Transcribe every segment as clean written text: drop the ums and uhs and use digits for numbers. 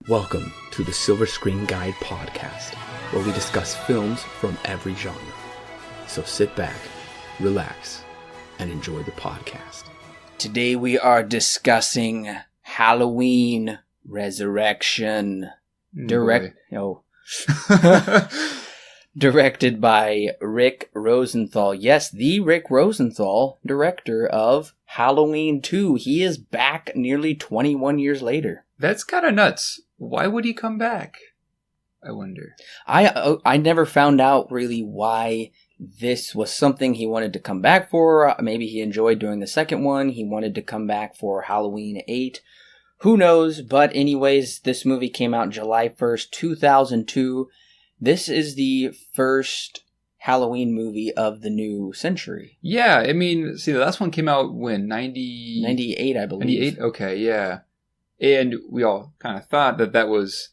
Welcome to the Silver Screen Guide podcast, where we discuss films from every genre. So sit back, relax, and enjoy the podcast. Today we are discussing Halloween Resurrection. Directed by Rick Rosenthal. Yes, the Rick Rosenthal, director of Halloween 2. He is back nearly 21 years later. That's kind of nuts. Why would he come back? I wonder. I never found out really why this was something he wanted to come back for. Maybe he enjoyed doing the second one. He wanted to come back for Halloween 8. Who knows? But anyways, this movie came out July 1st, 2002. This is the first Halloween movie of the new century. Yeah, I mean, see, the last one came out when? 98, I believe. 98? Okay, yeah. And we all kind of thought that was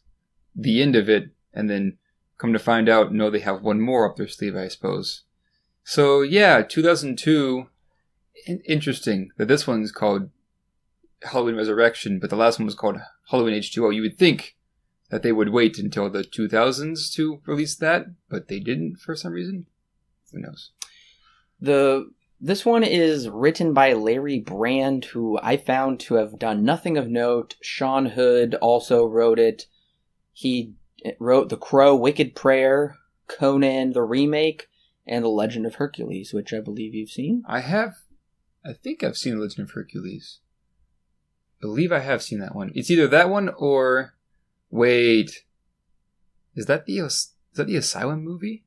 the end of it, and then come to find out, no, they have one more up their sleeve, I suppose. So, yeah, 2002, interesting that this one's called Halloween Resurrection, but the last one was called Halloween H2O. You would think that they would wait until the 2000s to release that, but they didn't for some reason. Who knows? This one is written by Larry Brand, who I found to have done nothing of note. Sean Hood also wrote it. He wrote The Crow, Wicked Prayer, Conan the Remake, and The Legend of Hercules, which I believe you've seen. I think I've seen The Legend of Hercules. I believe I have seen that one. It's either that one or... Wait. Is that the Asylum movie?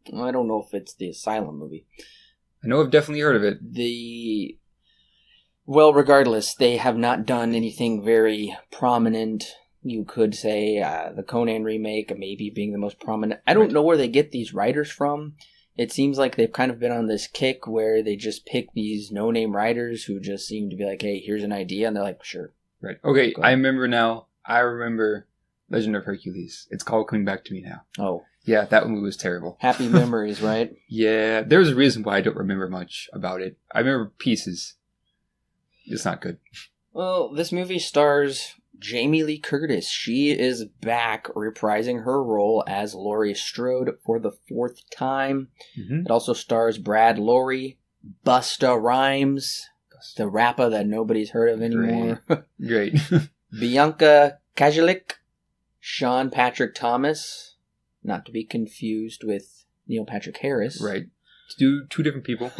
I don't know if it's the Asylum movie. I know I've definitely heard of it. Well, regardless, they have not done anything very prominent. You could say the Conan remake maybe being the most prominent. I don't know where they get these writers from. It seems like they've kind of been on this kick where they just pick these no-name writers who just seem to be like, hey, here's an idea. And they're like, sure. Right. Okay, I remember now. I remember Legend of Hercules. It's called Coming Back to Me Now. Oh. Yeah, that movie was terrible. Happy memories, right? Yeah, there's a reason why I don't remember much about it. I remember pieces. It's not good. Well, this movie stars Jamie Lee Curtis. She is back reprising her role as Laurie Strode for the 4th time. Mm-hmm. It also stars Brad Loree, Busta Rhymes, the rapper that nobody's heard of anymore. Great. Bianca Kajalik, Sean Patrick Thomas, not to be confused with Neil Patrick Harris. Right. Two different people.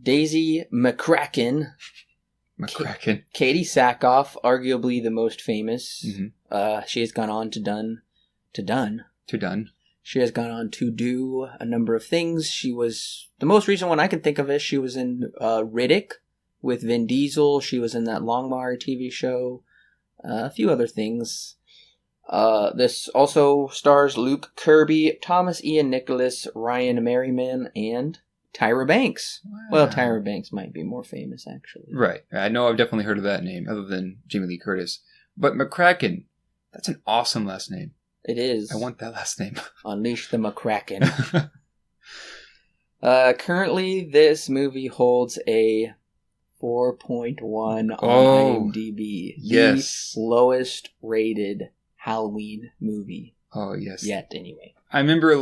Daisy McCracken. Katie Sackhoff, arguably the most famous. Mm-hmm. She has gone on to done. She has gone on to do a number of things. She was, the most recent one I can think of is she was in Riddick with Vin Diesel. She was in that Longmire TV show. A few other things. This also stars Luke Kirby, Thomas Ian Nicholas, Ryan Merriman, and Tyra Banks. Wow. Well, Tyra Banks might be more famous, actually. Right. I know I've definitely heard of that name, other than Jamie Lee Curtis. But McCracken, that's an awesome last name. It is. I want that last name. Unleash the McCracken. Currently, this movie holds a 4.1 on IMDb. Yes. The lowest rated Halloween movie. Oh, yes. Yet, anyway. I remember the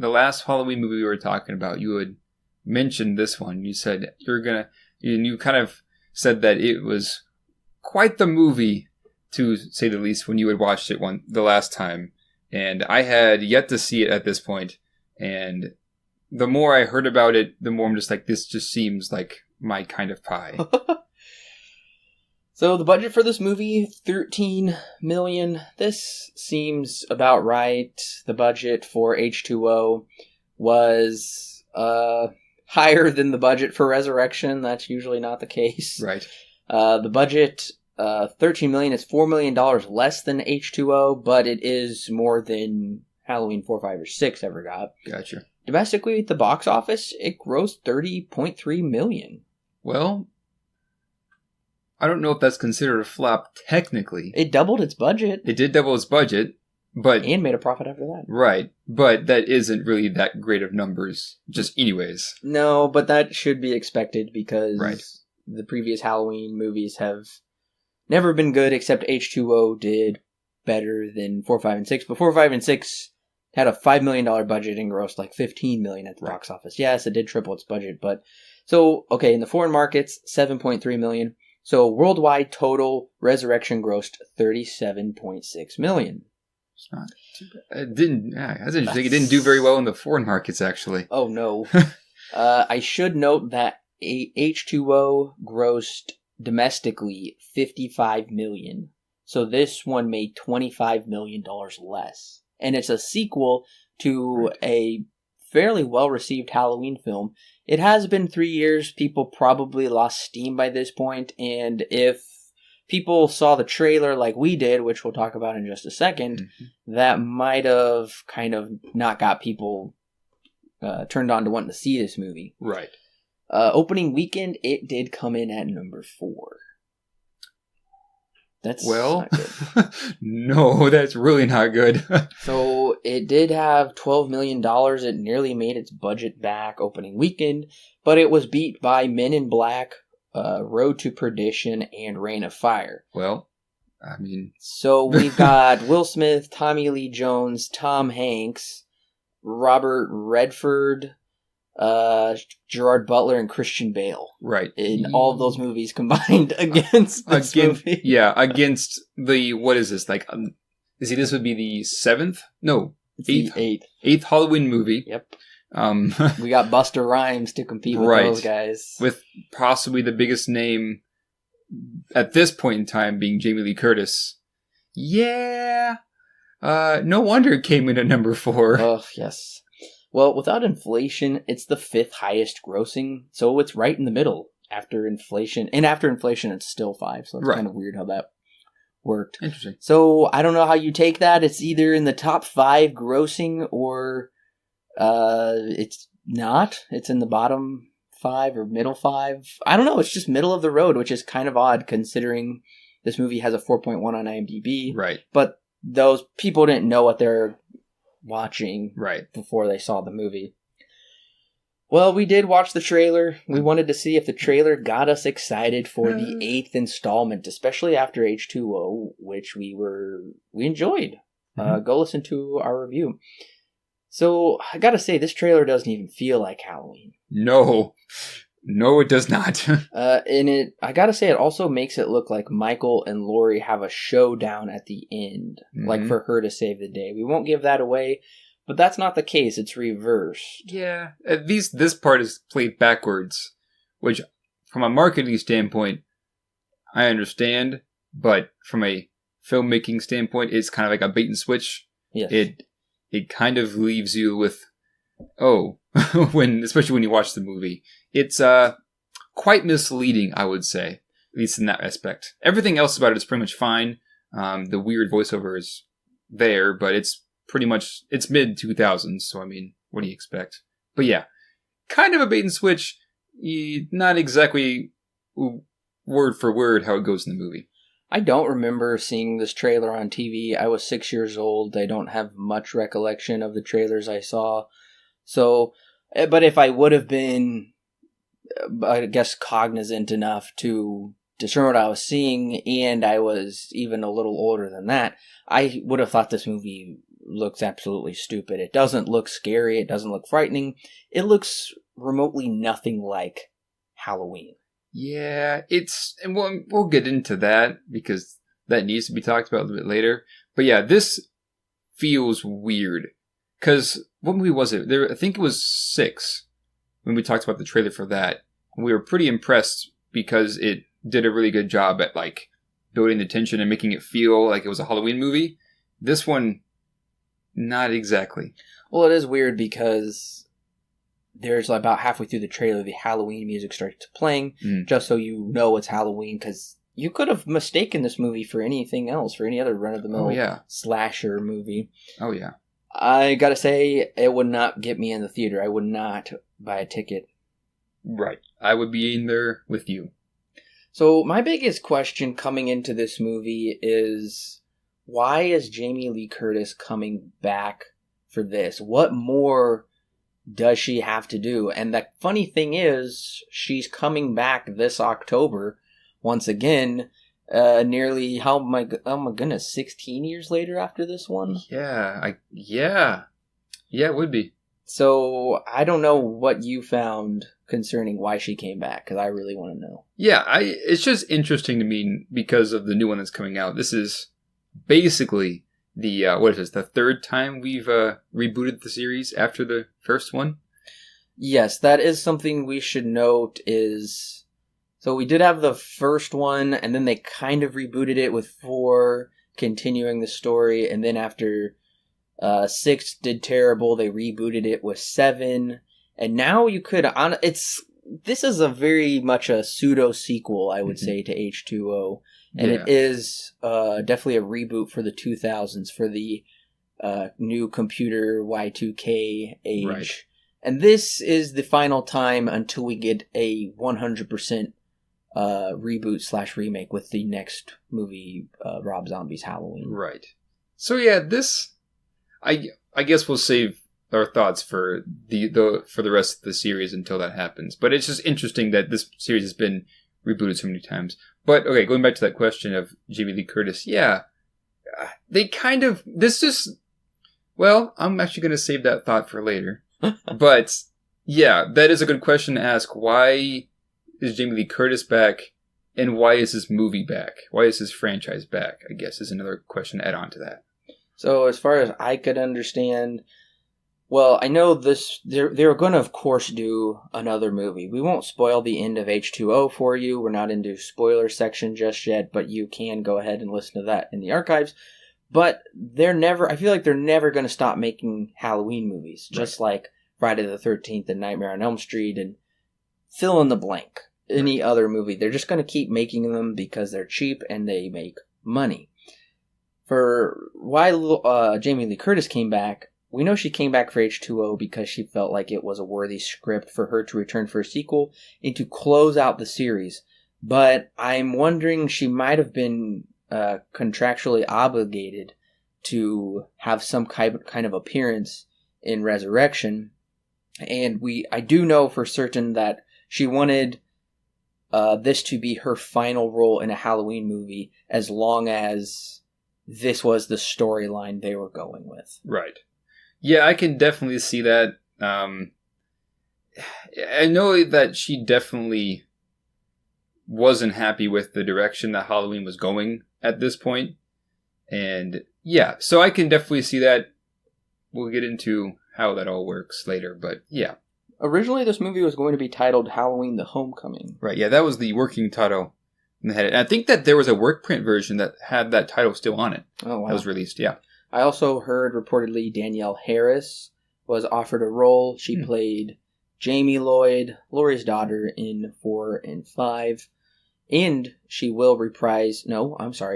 last Halloween movie we were talking about, you had mentioned this one. You said you kind of said that it was quite the movie, to say the least, when you had watched it the last time. And I had yet to see it at this point. And the more I heard about it, the more I'm just like, this just seems like my kind of pie. So the budget for this movie, $13 million. This seems about right. The budget for H2O was higher than the budget for Resurrection. That's usually not the case. Right. The budget, $13 million, is $4 million less than H2O, but it is more than Halloween 4, 5, or 6 ever got. Gotcha. Domestically at the box office, it grossed $30.3 million. Well, I don't know if that's considered a flop technically. It doubled its budget. It did double its budget, but... And made a profit after that. Right, but that isn't really that great of numbers, just anyways. No, but that should be expected because right. The previous Halloween movies have Never been good, except H2O did better than 4, 5, and 6. But 4, 5, and 6 had a $5 million budget and grossed like $15 million at the box office. Yes, it did triple its budget, but so okay, in the foreign markets, $7.3 million. So worldwide total, Resurrection grossed $37.6 million. It's not too bad. It didn't. Yeah, that's interesting. It didn't do very well in the foreign markets, actually. Oh no. I should note that H2O grossed domestically $55 million. So this one made $25 million less. And it's a sequel to a fairly well-received Halloween film. It has been 3 years. People probably lost steam by this point. And if people saw the trailer like we did, which we'll talk about in just a second, that might have kind of not got people turned on to wanting to see this movie. Right. Opening weekend, it did come in at number 4. That's not good. No, that's really not good. So it did have $12 million. It nearly made its budget back opening weekend, but it was beat by Men in Black, Road to Perdition, and Reign of Fire. Well, I mean... So we've got Will Smith, Tommy Lee Jones, Tom Hanks, Robert Redford, Gerard Butler, and Christian Bale. Right. In all of those movies combined against this movie. Yeah, against the... What is this? Like, this would be the 7th? No. It's the 8th Halloween movie. Yep. We got Busta Rhymes to compete with those guys. With possibly the biggest name at this point in time being Jamie Lee Curtis. Yeah. No wonder it came in at number 4. Oh, yes. Well, without inflation, it's the 5th highest grossing, so it's right in the middle after inflation. And after inflation, it's still 5, so it's kind of weird how that worked. Interesting. So I don't know how you take that. It's either in the top 5 grossing or it's not. It's in the bottom 5 or middle 5. I don't know. It's just middle of the road, which is kind of odd considering this movie has a 4.1 on IMDb. Right. But those people didn't know what they're watching before they saw the movie. Well, we did watch the trailer. We wanted to see if the trailer got us excited for the 8th installment, especially after H2O, which we enjoyed. Go listen to our review. So, I gotta say, this trailer doesn't even feel like Halloween. No, it does not. And I gotta say, it also makes it look like Michael and Laurie have a showdown at the end, like for her to save the day. We won't give that away, but that's not the case. It's reversed. Yeah, at least this part is played backwards, which, from a marketing standpoint, I understand, but from a filmmaking standpoint, it's kind of like a bait and switch. Yes. It kind of leaves you with, especially when you watch the movie. It's quite misleading, I would say, at least in that aspect. Everything else about it is pretty much fine. The weird voiceover is there, but it's mid-2000s, so I mean, what do you expect? But yeah, kind of a bait and switch. Not exactly word for word how it goes in the movie. I don't remember seeing this trailer on TV. I was 6 years old. I don't have much recollection of the trailers I saw. So, but if I would have been, I guess, cognizant enough to discern what I was seeing, and I was even a little older than that, I would have thought this movie looks absolutely stupid. It doesn't look scary. It doesn't look frightening. It looks remotely nothing like Halloween. Yeah, and we'll get into that because that needs to be talked about a little bit later. But yeah, this feels weird. Because, what movie was it? I think it was 6 when we talked about the trailer for that. We were pretty impressed because it did a really good job at, like, building the tension and making it feel like it was a Halloween movie. This one, not exactly. Well, it is weird because there's about halfway through the trailer, the Halloween music starts playing, just so you know it's Halloween, because you could have mistaken this movie for anything else, for any other run-of-the-mill slasher movie. Oh, yeah. I gotta say, it would not get me in the theater. I would not buy a ticket. Right. I would be in there with you. So, my biggest question coming into this movie is, why is Jamie Lee Curtis coming back for this? What more does she have to do? And the funny thing is, she's coming back this October, once again, Nearly, oh my goodness, 16 years later after this one? Yeah, it would be. So, I don't know what you found concerning why she came back, because I really want to know. Yeah, it's just interesting to me because of the new one that's coming out. This is basically the third time we've rebooted the series after the first one? Yes, that is something we should note is... So we did have the first one, and then they kind of rebooted it with 4, continuing the story, and then after 6 did terrible, they rebooted it with 7, and now you could... This is a very much a pseudo-sequel, I would say, to H2O, and it is definitely a reboot for the 2000s, for the new computer Y2K age. Right. And this is the final time until we get a 100% reboot / remake with the next movie, Rob Zombie's Halloween. Right. So yeah, this I guess we'll save our thoughts for the rest of the series until that happens. But it's just interesting that this series has been rebooted so many times. But okay, going back to that question of Jamie Lee Curtis, yeah, they kind of I'm actually going to save that thought for later. But yeah, that is a good question to ask. Why is Jamie Lee Curtis back, and why is this movie back? Why is this franchise back, I guess, is another question to add on to that. So as far as I could understand, well, I know this. They're going to, of course, do another movie. We won't spoil the end of H2O for you. We're not into spoiler section just yet, but you can go ahead and listen to that in the archives. But I feel like they're never going to stop making Halloween movies, just like Friday the 13th and Nightmare on Elm Street and fill in the blank. Any other movie. They're just going to keep making them because they're cheap and they make money. For why Jamie Lee Curtis came back, we know she came back for H2O because she felt like it was a worthy script for her to return for a sequel and to close out the series. But I'm wondering, she might have been contractually obligated to have some kind of appearance in Resurrection. And I do know for certain that she wanted this to be her final role in a Halloween movie as long as this was the storyline they were going with. Right. Yeah, I can definitely see that. I know that she definitely wasn't happy with the direction that Halloween was going at this point. And yeah, so I can definitely see that. We'll get into how that all works later, but yeah. Originally, this movie was going to be titled Halloween the Homecoming. Right, yeah, that was the working title. And I think that there was a work print version that had that title still on it. Oh, wow. That was released, yeah. I also heard reportedly Danielle Harris was offered a role. She played Jamie Lloyd, Laurie's daughter, in 4 and 5. And she will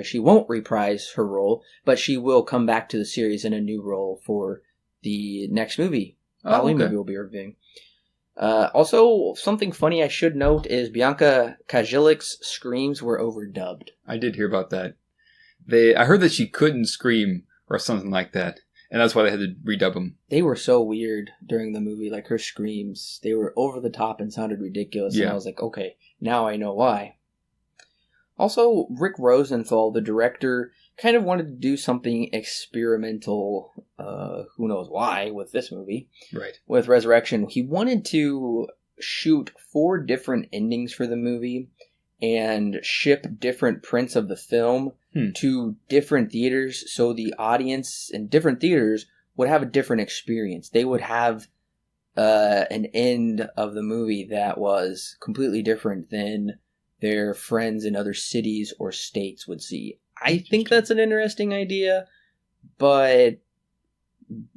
she won't reprise her role, but she will come back to the series in a new role for the next movie. Halloween movie we'll be reviewing. Also, something funny I should note is Bianca Kajilik's screams were overdubbed. I did hear about that. I heard that she couldn't scream or something like that, and that's why they had to redub them. They were so weird during the movie, like her screams. They were over the top and sounded ridiculous, and I was like, okay, now I know why. Also, Rick Rosenthal, the director, kind of wanted to do something experimental, who knows why, with this movie. Right. With Resurrection. He wanted to shoot 4 different endings for the movie and ship different prints of the film to different theaters, so the audience in different theaters would have a different experience. They would have an end of the movie that was completely different than their friends in other cities or states would see. I think that's an interesting idea, but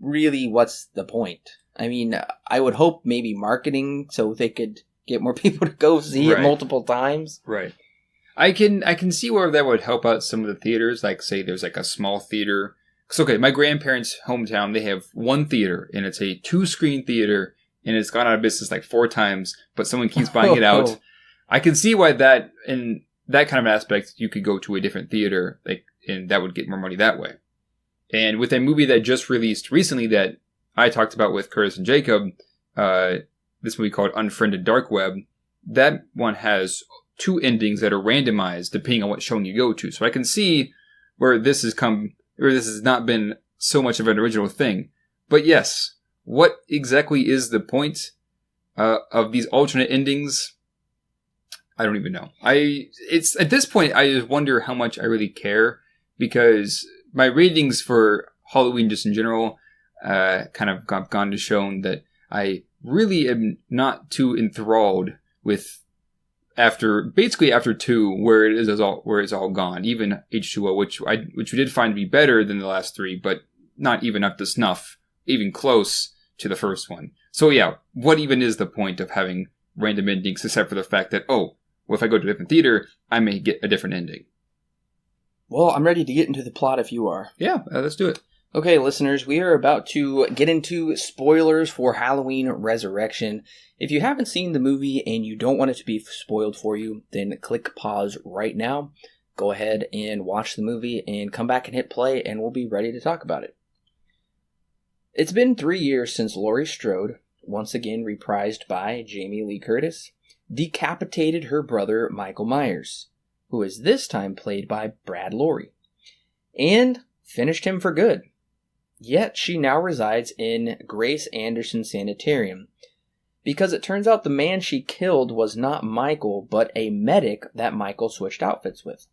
really, what's the point? I mean, I would hope maybe marketing so they could get more people to go see it multiple times. Right. I can see where that would help out some of the theaters, like say there's like a small theater. So okay, my grandparents' hometown, they have one theater, and it's a 2-screen theater, and it's gone out of business like 4 times, but someone keeps buying it out. I can see why that, in that kind of aspect, you could go to a different theater, and that would get more money that way. And with a movie that just released recently that I talked about with Curtis and Jacob, this movie called Unfriended Dark Web, that one has two endings that are randomized depending on what showing you go to. So I can see where this has not been so much of an original thing. But yes, what exactly is the point of these alternate endings? I don't even know. It's at this point, I just wonder how much I really care, because my ratings for Halloween just in general kind of gone to shown that I really am not too enthralled with after 2, where it's all gone. Even H2O, which we did find to be better than the last 3, but not even up to snuff, even close to the first one. So yeah, what even is the point of having random endings except for the fact that, if I go to a different theater, I may get a different ending. Well, I'm ready to get into the plot if you are. Yeah, let's do it. Okay, listeners, we are about to get into spoilers for Halloween Resurrection. If you haven't seen the movie and you don't want it to be spoiled for you, then click pause right now. Go ahead and watch the movie and come back and hit play, and we'll be ready to talk about it. It's been 3 years since Laurie Strode, once again reprised by Jamie Lee Curtis, decapitated her brother Michael Myers, who is this time played by Brad Loree, and finished him for good. Yet she now resides in Grace Anderson Sanitarium, because it turns out the man she killed was not Michael, but a medic that Michael switched outfits with.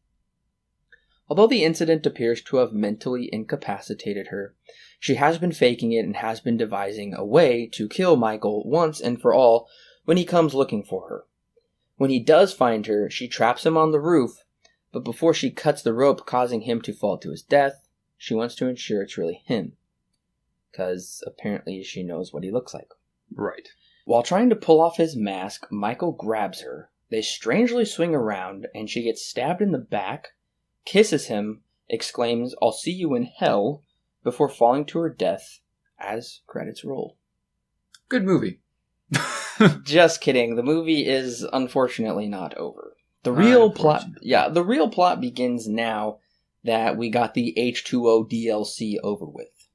Although the incident appears to have mentally incapacitated her, she has been faking it and has been devising a way to kill Michael once and for all when he comes looking for her. When he does find her, she traps him on the roof, but before she cuts the rope causing him to fall to his death, she wants to ensure it's really him, because apparently she knows what he looks like. Right. While trying to pull off his mask, Michael grabs her. They strangely swing around, and she gets stabbed in the back, kisses him, exclaims, "I'll see you in hell," before falling to her death as credits roll. Good movie. Just kidding. The movie is unfortunately not over. The real plot begins now that we got the H2O DLC over with.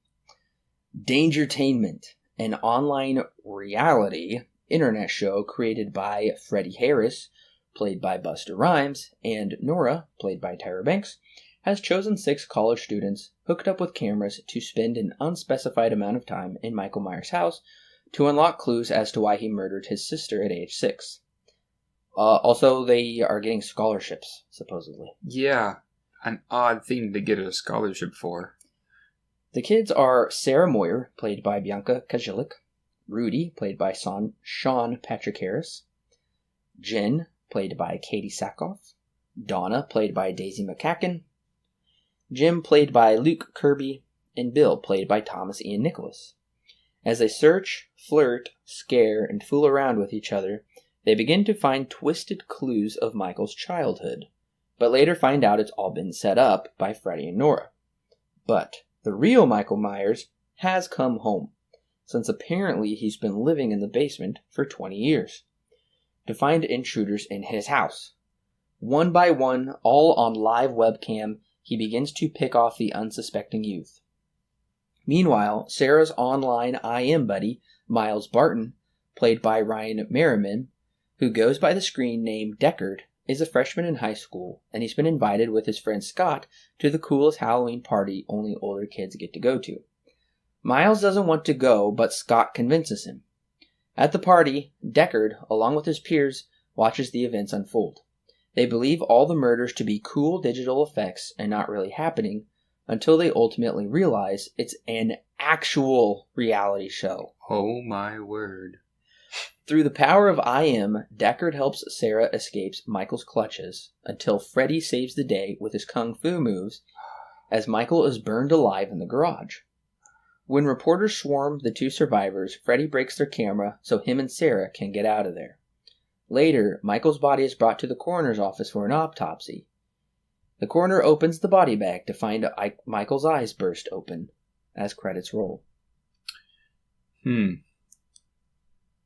Dangertainment, an online reality internet show created by Freddie Harris, played by Busta Rhymes, and Nora, played by Tyra Banks, has chosen 6 college students hooked up with cameras to spend an unspecified amount of time in Michael Myers' house to unlock clues as to why he murdered his sister at age 6. Also, they are getting scholarships, supposedly. Yeah, an odd thing to get a scholarship for. The kids are Sarah Moyer, played by Bianca Kajilik, Rudy, played by Sean Patrick Harris, Jen, played by Katie Sackhoff, Donna, played by Daisy McCacken, Jim, played by Luke Kirby, and Bill, played by Thomas Ian Nicholas. As they search, flirt, scare, and fool around with each other, they begin to find twisted clues of Michael's childhood, but later find out it's all been set up by Freddie and Nora. But the real Michael Myers has come home, since apparently he's been living in the basement for 20 years, to find intruders in his house. One by one, all on live webcam, he begins to pick off the unsuspecting youth. Meanwhile, Sarah's online IM buddy, Miles Barton, played by Ryan Merriman, who goes by the screen name Deckard, is a freshman in high school, and he's been invited with his friend Scott to the coolest Halloween party only older kids get to go to. Miles doesn't want to go, but Scott convinces him. At the party, Deckard, along with his peers, watches the events unfold. They believe all the murders to be cool digital effects and not really happening, until they ultimately realize it's an actual reality show. Oh my word. Through the power of IM, Deckard helps Sarah escape Michael's clutches until Freddy saves the day with his kung fu moves as Michael is burned alive in the garage. When reporters swarm the 2 survivors, Freddy breaks their camera so him and Sarah can get out of there. Later, Michael's body is brought to the coroner's office for an autopsy. The coroner opens the body bag to find Michael's eyes burst open as credits roll.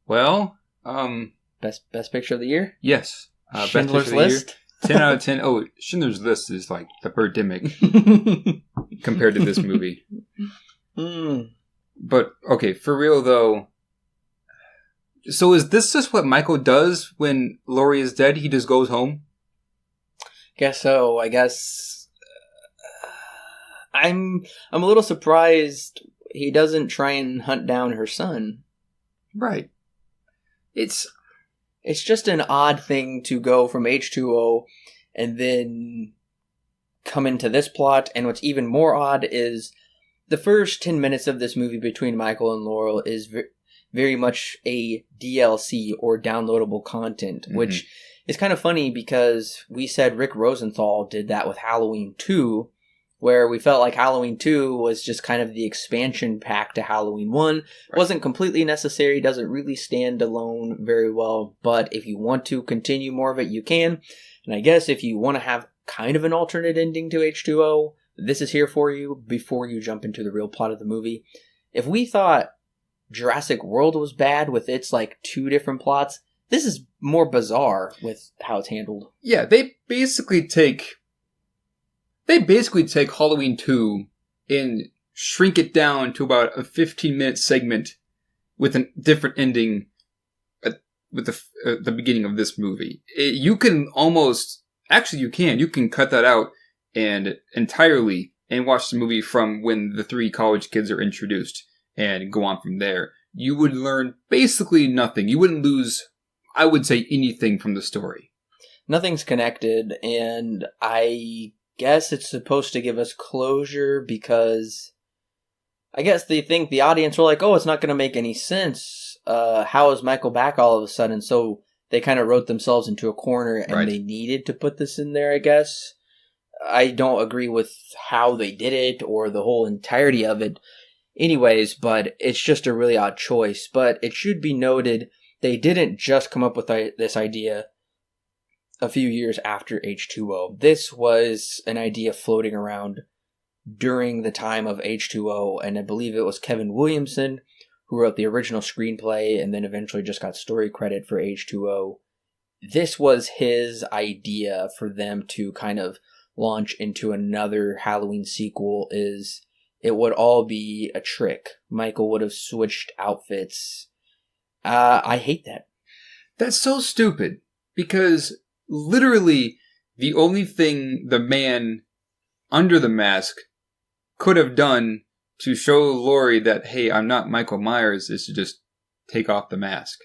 Well, Best picture of the year? yes. Schindler's List? 10 out of 10. Oh, Schindler's List is like the Birdemic compared to this movie. But, okay, for real though, So is this just what Michael does when Laurie is dead? He just goes home? Guess so. I guess I'm a little surprised he doesn't try and hunt down her son. Right. It's just an odd thing to go from H2O and then come into this plot. And what's even more odd is the first 10 minutes of this movie between Michael and Laurel is very much a DLC or downloadable content, which is kind of funny because we said Rick Rosenthal did that with Halloween 2, where we felt like Halloween 2 was just kind of the expansion pack to Halloween 1. Right. Wasn't completely necessary, doesn't really stand alone very well, but if you want to continue more of it, you can. And I guess if you want to have kind of an alternate ending to H2O, this is here for you before you jump into the real plot of the movie. If we thought Jurassic World was bad with its like 2 different plots, this is more bizarre with how it's handled. Yeah, they basically take Halloween 2 and shrink it down to about a 15-minute segment with a different ending with the beginning of this movie. You can cut that out and entirely and watch the movie from when the 3 college kids are introduced and go on from there. You would learn basically nothing. You wouldn't lose, I would say, anything from the story. Nothing's connected, and I guess it's supposed to give us closure because I guess they think the audience were like, oh, it's not going to make any sense. How is Michael back all of a sudden? So they kind of wrote themselves into a corner and They needed to put this in there, I guess. I don't agree with how they did it or the whole entirety of it anyways, but it's just a really odd choice. But it should be noted, they didn't just come up with this idea a few years after H2O. This was an idea floating around during the time of H2O, and I believe it was Kevin Williamson who wrote the original screenplay and then eventually just got story credit for H2O. This was his idea for them to kind of launch into another Halloween sequel. Is it would all be a trick. Michael would have switched outfits. I hate that. That's so stupid, because literally the only thing the man under the mask could have done to show Laurie that, hey, I'm not Michael Myers, is to just take off the mask.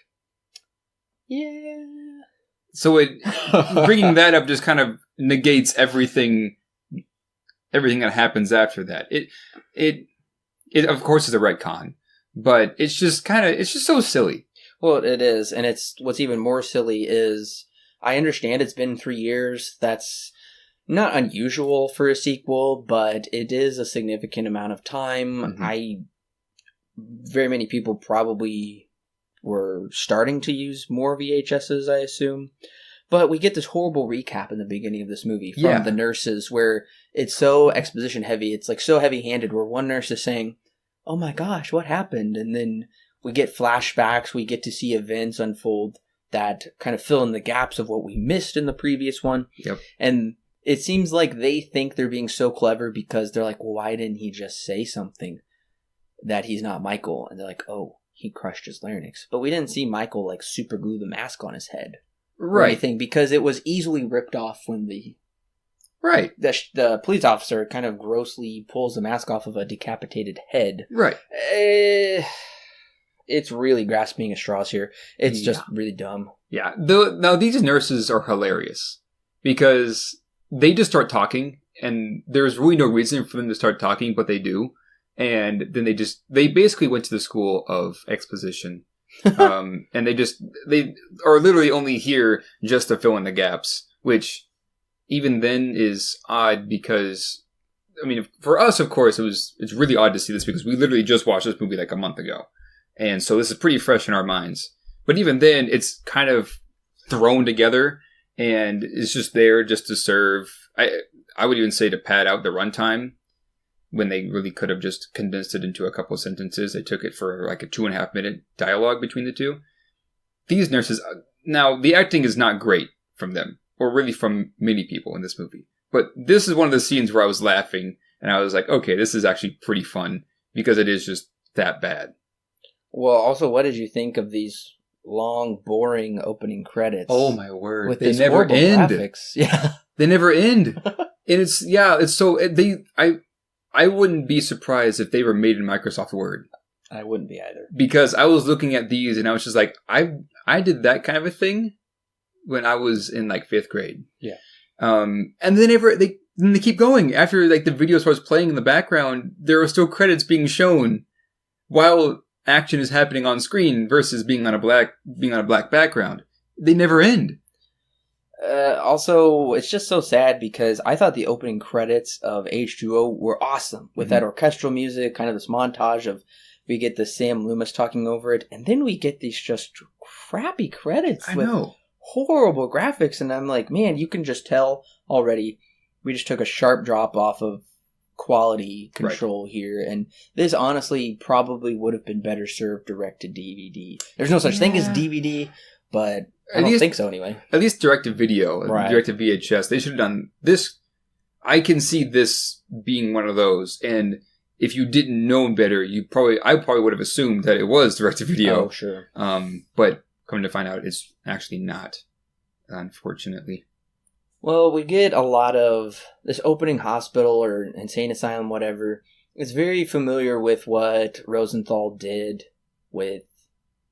Yeah. So bringing that up just kind of negates everything that happens after that. It of course is a retcon, but it's just so silly. Well, it is, and it's what's even more silly is I understand it's been 3 years. That's not unusual for a sequel, but it is a significant amount of time. Very many people probably were starting to use more VHSs, I assume. But we get this horrible recap in the beginning of this movie from the nurses where it's so exposition heavy. It's like so heavy-handed where one nurse is saying, oh my gosh, what happened? And then we get flashbacks. We get to see events unfold that kind of fill in the gaps of what we missed in the previous one. Yep. And it seems like they think they're being so clever because they're like, well, why didn't he just say something that he's not Michael? And they're like, oh, he crushed his larynx. But we didn't see Michael like super glue the mask on his head. Right. Or anything, because it was easily ripped off when the police officer kind of grossly pulls the mask off of a decapitated head. Right. It's really grasping at straws here. It's just really dumb. Yeah. Now, these nurses are hilarious because they just start talking, and there's really no reason for them to start talking, but they do. And then they basically went to the school of exposition. And they are literally only here just to fill in the gaps, which even then is odd because, I mean, for us, of course, it's really odd to see this because we literally just watched this movie like a month ago. And so this is pretty fresh in our minds. But even then, it's kind of thrown together and it's just there just to serve. I would even say to pad out the runtime when they really could have just condensed it into a couple of sentences. They took it for like a 2.5 minute dialogue between the two. These nurses, now the acting is not great from them, or really from many people in this movie. But this is one of the scenes where I was laughing and I was like, okay, this is actually pretty fun because it is just that bad. Well, also, what did you think of these long, boring opening credits. Oh my word! With They these never horrible end. graphics. Yeah, They never end. And it's so I wouldn't be surprised if they were made in Microsoft Word. I wouldn't be either. Because I was looking at these and I was just like, I did that kind of a thing when I was in like 5th grade. Yeah. And then they keep going. After like the video starts playing in the background, there are still credits being shown while action is happening on screen versus being on a black background. They never end. Also, it's just so sad because I thought the opening credits of H2O were awesome with that orchestral music, kind of this montage of we get the Sam Loomis talking over it, and then we get these just crappy credits with horrible graphics, and I'm like, man, you can just tell already we just took a sharp drop off of quality control here, and this honestly probably would have been better served direct to DVD. There's no such thing as DVD, but I don't think so anyway. At least direct to video, direct to VHS. They should have done this. I can see this being one of those, and if you didn't know better, I probably would have assumed that it was direct to video. Oh, sure. But coming to find out, it's actually not, unfortunately. Well, we get a lot of this opening hospital or insane asylum, whatever. It's very familiar with what Rosenthal did with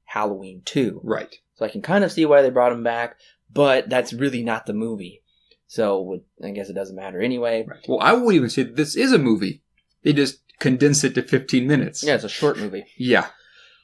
Halloween 2. Right. So I can kind of see why they brought him back, but that's really not the movie. So I guess it doesn't matter anyway. Right. Well, I would even say that this is a movie. They just condense it to 15 minutes. Yeah, it's a short movie. Yeah.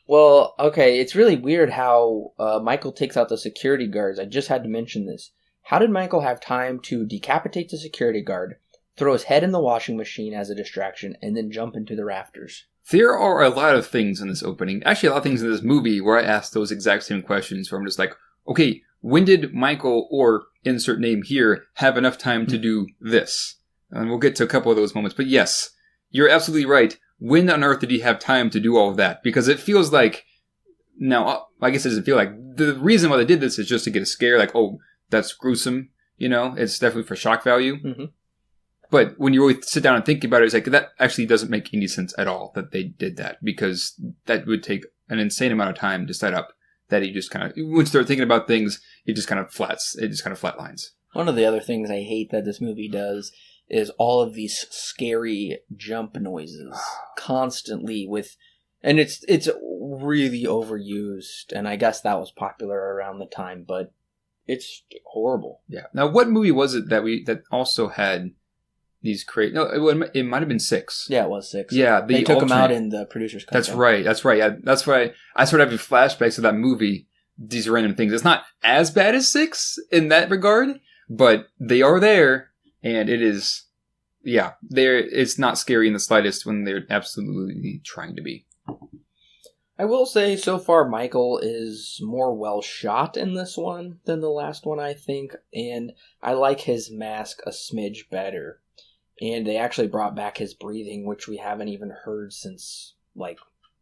Well, okay, it's really weird how Michael takes out the security guards. I just had to mention this. How did Michael have time to decapitate the security guard, throw his head in the washing machine as a distraction, and then jump into the rafters? There are a lot of things in this opening. Actually, a lot of things in this movie where I asked those exact same questions where I'm just like, okay, when did Michael, or insert name here, have enough time to do this? And we'll get to a couple of those moments. But yes, you're absolutely right. When on earth did he have time to do all of that? Because it feels like, now, I guess it doesn't feel like, the reason why they did this is just to get a scare, like, oh, that's gruesome, it's definitely for shock value. Mm-hmm. But when you really sit down and think about it, it's like, that actually doesn't make any sense at all that they did that, because that would take an insane amount of time to set up that he just kind of, when you start thinking about things, it just kind of flatlines. One of the other things I hate that this movie does is all of these scary jump noises constantly and it's really overused, and I guess that was popular around the time, but it's horrible. Yeah. Now, what movie was it that also had these crazy? No, it might have been 6. Yeah, it was 6. Yeah, they took them out in the producer's cut. That's right. Yeah, that's why I sort of have flashbacks of that movie. These random things. It's not as bad as 6 in that regard, but they are there, and it is. Yeah, it's not scary in the slightest when they're absolutely trying to be. I will say, so far, Michael is more well shot in this one than the last one, I think, and I like his mask a smidge better. And they actually brought back his breathing, which we haven't even heard since, like,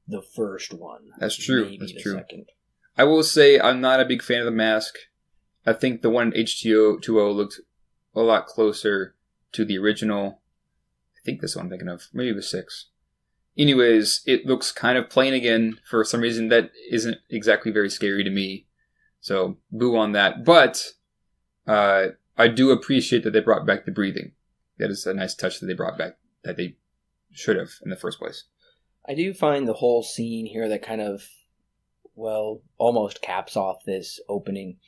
the first one. That's true. Maybe That's the true. Second. I will say I'm not a big fan of the mask. I think the one in H2O looked a lot closer to the original. I think that's what I'm thinking of. Maybe it was 6. Anyways, it looks kind of plain again for some reason that isn't exactly very scary to me. So, boo on that. But I do appreciate that they brought back the breathing. That is a nice touch that they brought back that they should have in the first place. I do find the whole scene here that kind of, almost caps off this opening.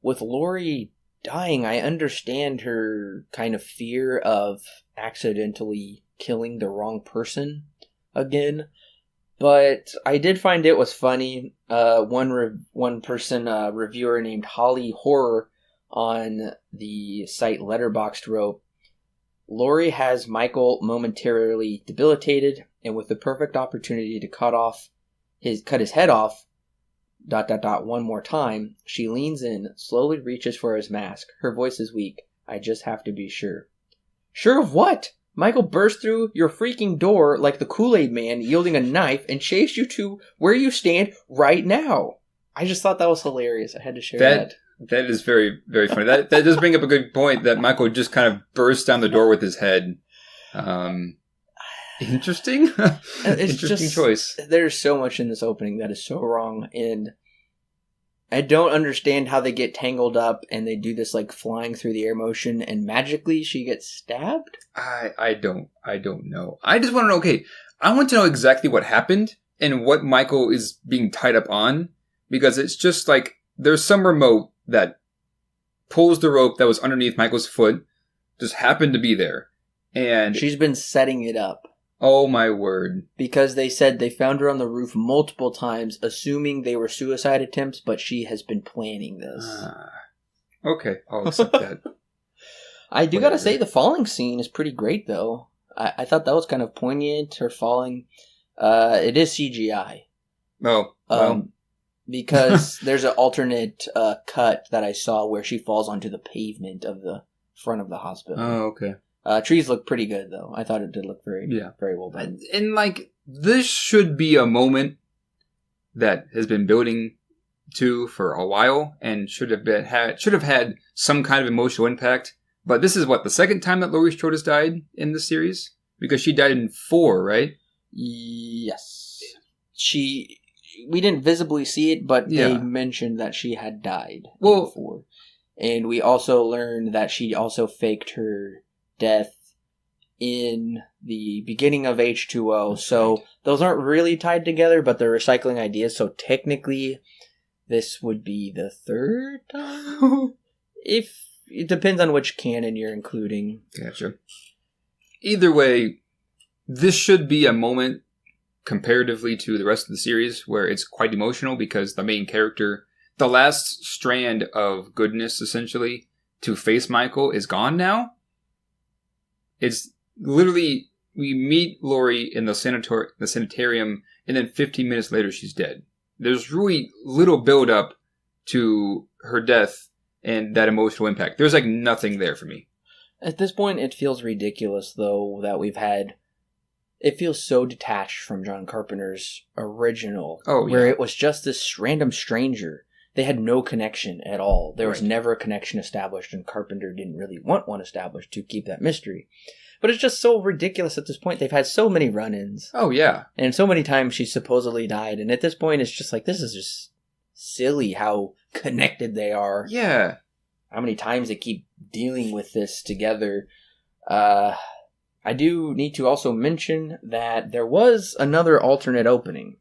With Laurie dying, I understand her kind of fear of accidentally killing the wrong person again, but I did find it was funny. One person, reviewer named Holly Horror on the site Letterboxd wrote, Laurie has Michael momentarily debilitated, and with the perfect opportunity to cut his head off, ... one more time, she leans in, slowly reaches for his mask. Her voice is weak. I just have to be sure. Sure of what? Michael burst through your freaking door like the Kool-Aid Man wielding a knife and chased you to where you stand right now. I just thought that was hilarious. I had to share that. That is very, very funny. That does bring up a good point that Michael just kind of burst down the door with his head. Interesting. It's interesting choice. There's so much in this opening that is so wrong, and I don't understand how they get tangled up and they do this like flying through the air motion and magically she gets stabbed. I don't know. I just want to know. Okay, I want to know exactly what happened and what Michael is being tied up on, because it's just like there's some remote that pulls the rope that was underneath Michael's foot, just happened to be there, and she's been setting it up. Oh my word. Because they said they found her on the roof multiple times, assuming they were suicide attempts, but she has been planning this. Okay, I'll accept that. I do gotta say, the falling scene is pretty great, though. I thought that was kind of poignant, her falling. It is CGI. Oh, well. Because there's an alternate cut that I saw where she falls onto the pavement of the front of the hospital. Oh, okay. Trees look pretty good, though. I thought it did look very well done. And like, this should be a moment that has been building to for a while and should have had some kind of emotional impact. But this is the second time that Laurie Strode has died in this series? Because she died in 4, right? Yes. We didn't visibly see it, but they mentioned that she had died before. And we also learned that she also faked her death in the beginning of H2O. So those aren't really tied together, but they're recycling ideas. So technically, this would be the third time? If it depends on which canon you're including. Gotcha. Either way, this should be a moment comparatively to the rest of the series where it's quite emotional because the main character, the last strand of goodness essentially to face Michael is gone now. It's literally, we meet Laurie in the sanitarium, and then 15 minutes later she's dead. There's really little build up to her death and that emotional impact. There's like nothing there for me. At this point, it feels ridiculous, though, that it feels so detached from John Carpenter's original, where it was just this random stranger. They had no connection at all. There was never a connection established, and Carpenter didn't really want one established to keep that mystery. But it's just so ridiculous at this point. They've had so many run-ins. Oh, yeah. And so many times she supposedly died. And at this point, it's just like, this is just silly how connected they are. Yeah. How many times they keep dealing with this together. I do need to also mention that there was another alternate opening.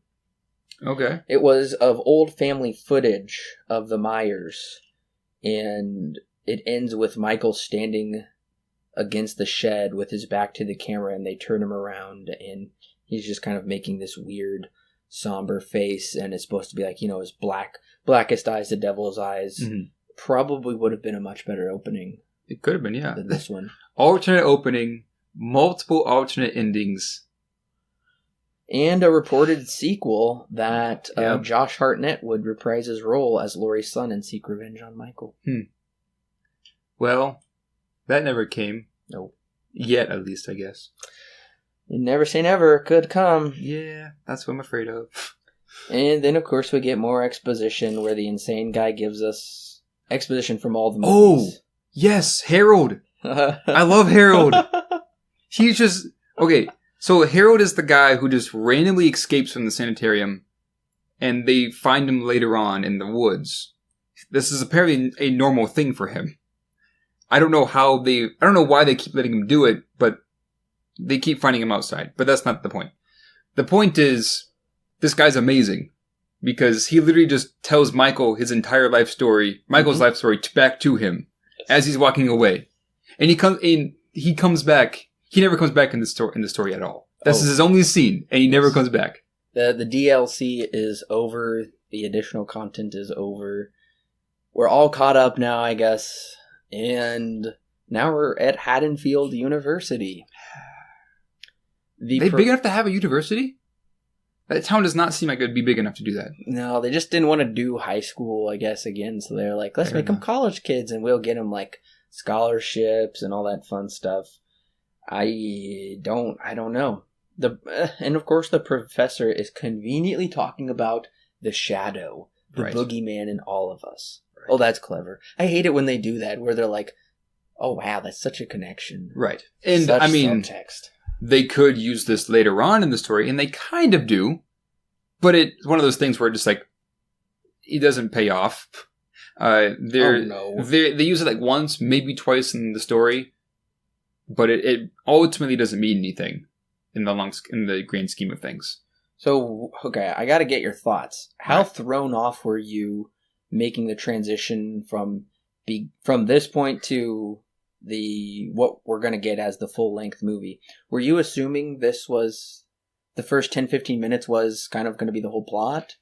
Okay. It was of old family footage of the Myers, and it ends with Michael standing against the shed with his back to the camera, and they turn him around, and he's just kind of making this weird, somber face, and it's supposed to be like, his blackest eyes, the devil's eyes. Mm-hmm. Probably would have been a much better opening. It could have been, yeah. Than this one. Alternate opening, multiple alternate endings. And a reported sequel that Josh Hartnett would reprise his role as Laurie's son and seek revenge on Michael. Well, that never came. Nope. Yet, at least, I guess. You never say never. Could come. Yeah, that's what I'm afraid of. And then, of course, we get more exposition where the insane guy gives us exposition from all the movies. Oh, yes, Harold. I love Harold. He's just... Okay, so Harold is the guy who just randomly escapes from the sanitarium, and they find him later on in the woods. This is apparently a normal thing for him. I don't know why they keep letting him do it, but they keep finding him outside. But that's not the point. The point is, this guy's amazing. Because he literally just tells Michael his entire life story, Michael's life story, back to him as he's walking away. And he comes back. He never comes back in the story at all. This is his only scene, and he never comes back. The DLC is over. The additional content is over. We're all caught up now, I guess. And now we're at Haddonfield University. They big enough to have a university? That town does not seem like it would be big enough to do that. No, they just didn't want to do high school, I guess, again. So they're like, let's make them college kids, and we'll get them, like, scholarships and all that fun stuff. I don't know. And of course the professor is conveniently talking about the shadow, the boogeyman in all of us. Right. Oh, that's clever. I hate it when they do that, where they're like, oh wow, that's such a connection. Right. And I mean, subtext. They could use this later on in the story, and they kind of do, but it's one of those things where it just like, it doesn't pay off. They use it like once, maybe twice in the story, but it ultimately doesn't mean anything in the grand scheme of things. So, okay, I got to get your thoughts. How thrown off were you making the transition from this point to what we're going to get as the full-length movie? Were you assuming this was the first 10-15 minutes was kind of going to be the whole plot?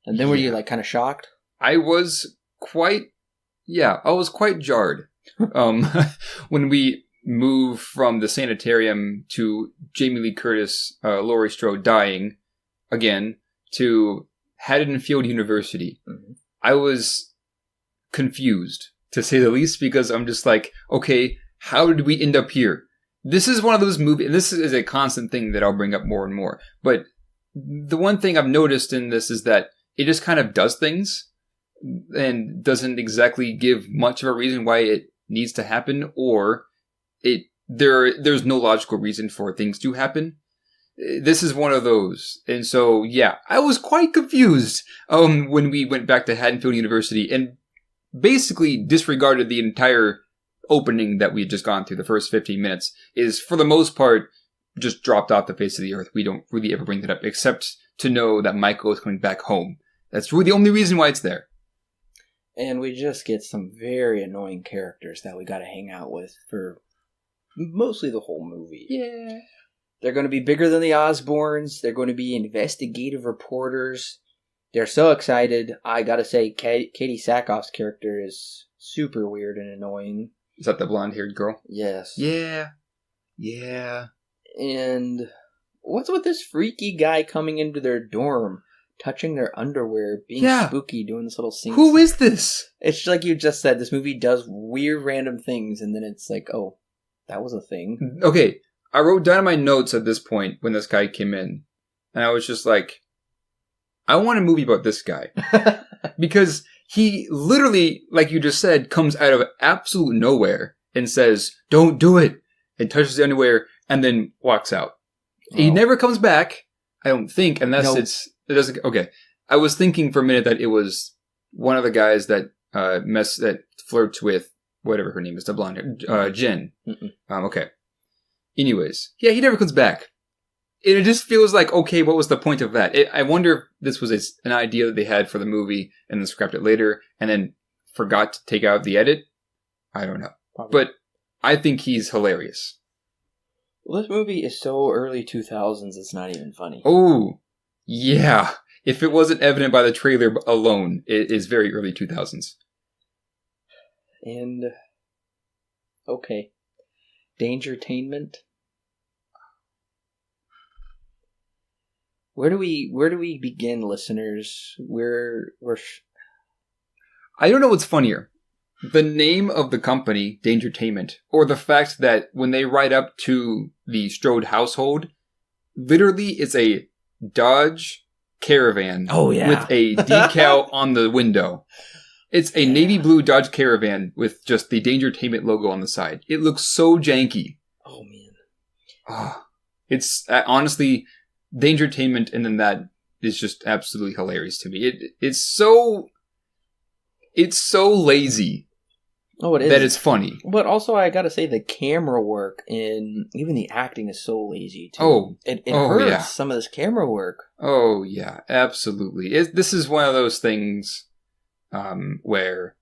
And then were you like kind of shocked? I was quite jarred when we move from the sanitarium to Jamie Lee Curtis, Laurie Strode dying again to Haddonfield University. Mm-hmm. I was confused, to say the least, because I'm just like, okay, how did we end up here? This is one of those movies, and this is a constant thing that I'll bring up more and more, but the one thing I've noticed in this is that it just kind of does things and doesn't exactly give much of a reason why it needs to happen, or there's no logical reason for things to happen. This is one of those. And so, yeah, I was quite confused when we went back to Haddonfield University and basically disregarded the entire opening that we had just gone through. The first 15 minutes is, for the most part, just dropped off the face of the earth. We don't really ever bring that up, except to know that Michael is coming back home. That's really the only reason why it's there. And we just get some very annoying characters that we got to hang out with for mostly the whole movie. Yeah. They're going to be bigger than the Osbournes. They're going to be investigative reporters. They're so excited. I got to say, Katie Sackhoff's character is super weird and annoying. Is that the blonde-haired girl? Yes. Yeah. Yeah. And what's with this freaky guy coming into their dorm, touching their underwear, being spooky, doing this little scene? Who is this? It's like you just said, this movie does weird random things, and then it's like, oh, that was a thing. Okay, I wrote down in my notes at this point when this guy came in, and I was just like, I want a movie about this guy. Because he literally, like you just said, comes out of absolute nowhere and says, don't do it, and touches the underwear, and then walks out. Oh. He never comes back, I don't think, unless it doesn't. Okay, I was thinking for a minute that it was one of the guys that that flirts with whatever her name is, the blonde, Jen. Okay. Anyways, yeah, he never comes back. It just feels like, okay, what was the point of that? I wonder if this was an idea that they had for the movie and then scrapped it later and then forgot to take out the edit. I don't know. Probably. But I think he's hilarious. Well, this movie is so early 2000s, it's not even funny. Oh, yeah. If it wasn't evident by the trailer alone, it is very early 2000s. And, okay. Dangertainment. Where do we begin, listeners? I don't know what's funnier. The name of the company, Dangertainment, or the fact that when they ride up to the Strode household, literally it's a Dodge Caravan with a decal on the window. It's a navy blue Dodge Caravan with just the Dangertainment logo on the side. It looks so janky. Oh, man. It's honestly, Dangertainment, and then that is just absolutely hilarious to me. It's so lazy. Oh, it is. That it's funny. But also, I gotta say, the camera work and even the acting is so lazy, too. Oh. It hurts, some of this camera work. Oh, yeah, absolutely. This is one of those things where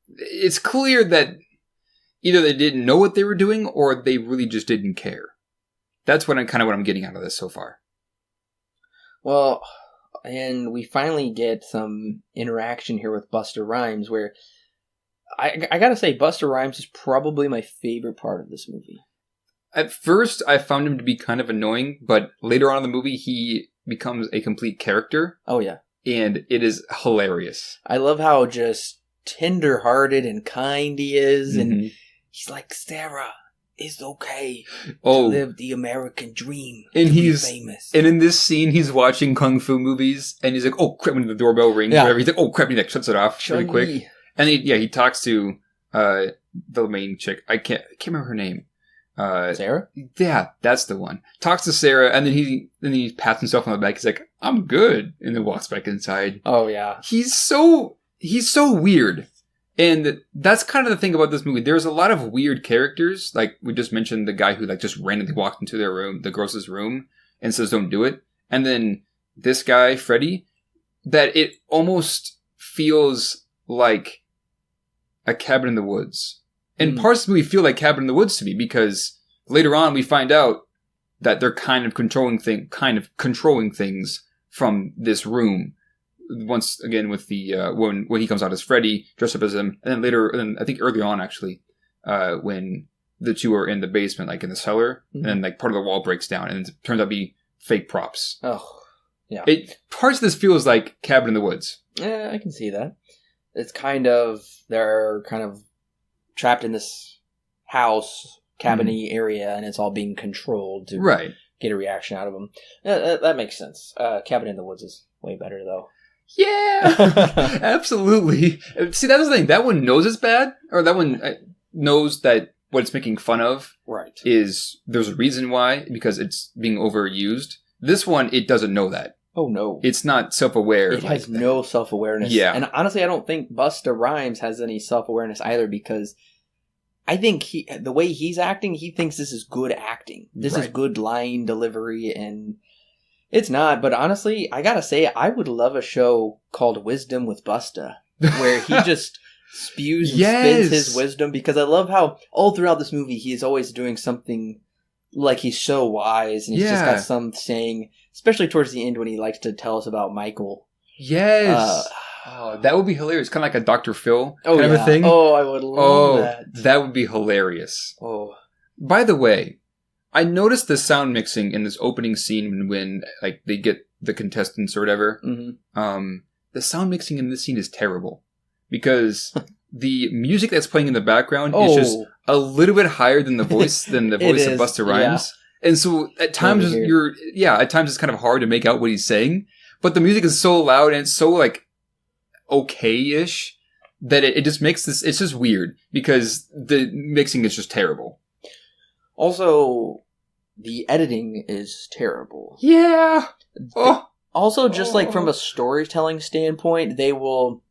it's clear that either they didn't know what they were doing or they really just didn't care. That's what I'm getting out of this so far. Well, and we finally get some interaction here with Busta Rhymes, where I gotta say, Busta Rhymes is probably my favorite part of this movie. At first, I found him to be kind of annoying, but later on in the movie, he becomes a complete character. Oh, yeah. And it is hilarious. I love how just tender-hearted and kind he is, and he's like, Sarah, it's okay to live the American dream, and he's famous. And in this scene, he's watching kung fu movies, and he's like, oh crap, when the doorbell rings, whatever. He's like, oh crap, and he like shuts it off really quick. And he talks to the main chick. I can't remember her name. Sarah? Yeah, that's the one. Talks to Sarah, and then he pats himself on the back. He's like, "I'm good," and then walks back inside. Oh yeah, he's so weird, and that's kind of the thing about this movie. There's a lot of weird characters. Like we just mentioned, the guy who like just randomly walked into their room, the girls' room, and says, "Don't do it." And then this guy, Freddy, that it almost feels like a Cabin in the Woods. And parts of the movie feel like Cabin in the Woods to me because later on we find out that they're kind of controlling things from this room. Once again with the when he comes out as Freddy, dressed up as him, and then later, and I think early on actually, when the two are in the basement, like in the cellar, and then like part of the wall breaks down, and it turns out to be fake props. Oh, yeah. Parts of this feels like Cabin in the Woods. Yeah, I can see that. It's they're kind of trapped in this house, cabin-y area, and it's all being controlled to get a reaction out of them. That makes sense. Cabin in the Woods is way better, though. Yeah, absolutely. See, that's the thing. That one knows it's bad, or that one knows that what it's making fun of is there's a reason why, because it's being overused. This one, it doesn't know that. Oh, no. It's not self-aware. It has no self-awareness. Yeah. And honestly, I don't think Busta Rhymes has any self-awareness either, because I think the way he's acting, he thinks this is good acting. This is good line delivery, and it's not. But honestly, I gotta say, I would love a show called Wisdom with Busta, where he just spews and spins his wisdom, because I love how all throughout this movie, he is always doing something like he's so wise, and he's just got some saying, especially towards the end when he likes to tell us about Michael. Yes. That would be hilarious. Kind of like a Dr. Phil kind of a thing. Oh, I would love that. That would be hilarious. Oh. By the way, I noticed the sound mixing in this opening scene when like they get the contestants or whatever. Mm-hmm. The sound mixing in this scene is terrible because the music that's playing in the background is just a little bit higher than the voice of Busta Rhymes. Yeah. And so at times at times it's kind of hard to make out what he's saying, but the music is so loud and it's so like okay-ish that it just makes this, it's just weird because the mixing is just terrible. Also, the editing is terrible. Yeah. Also, just like from a storytelling standpoint, they will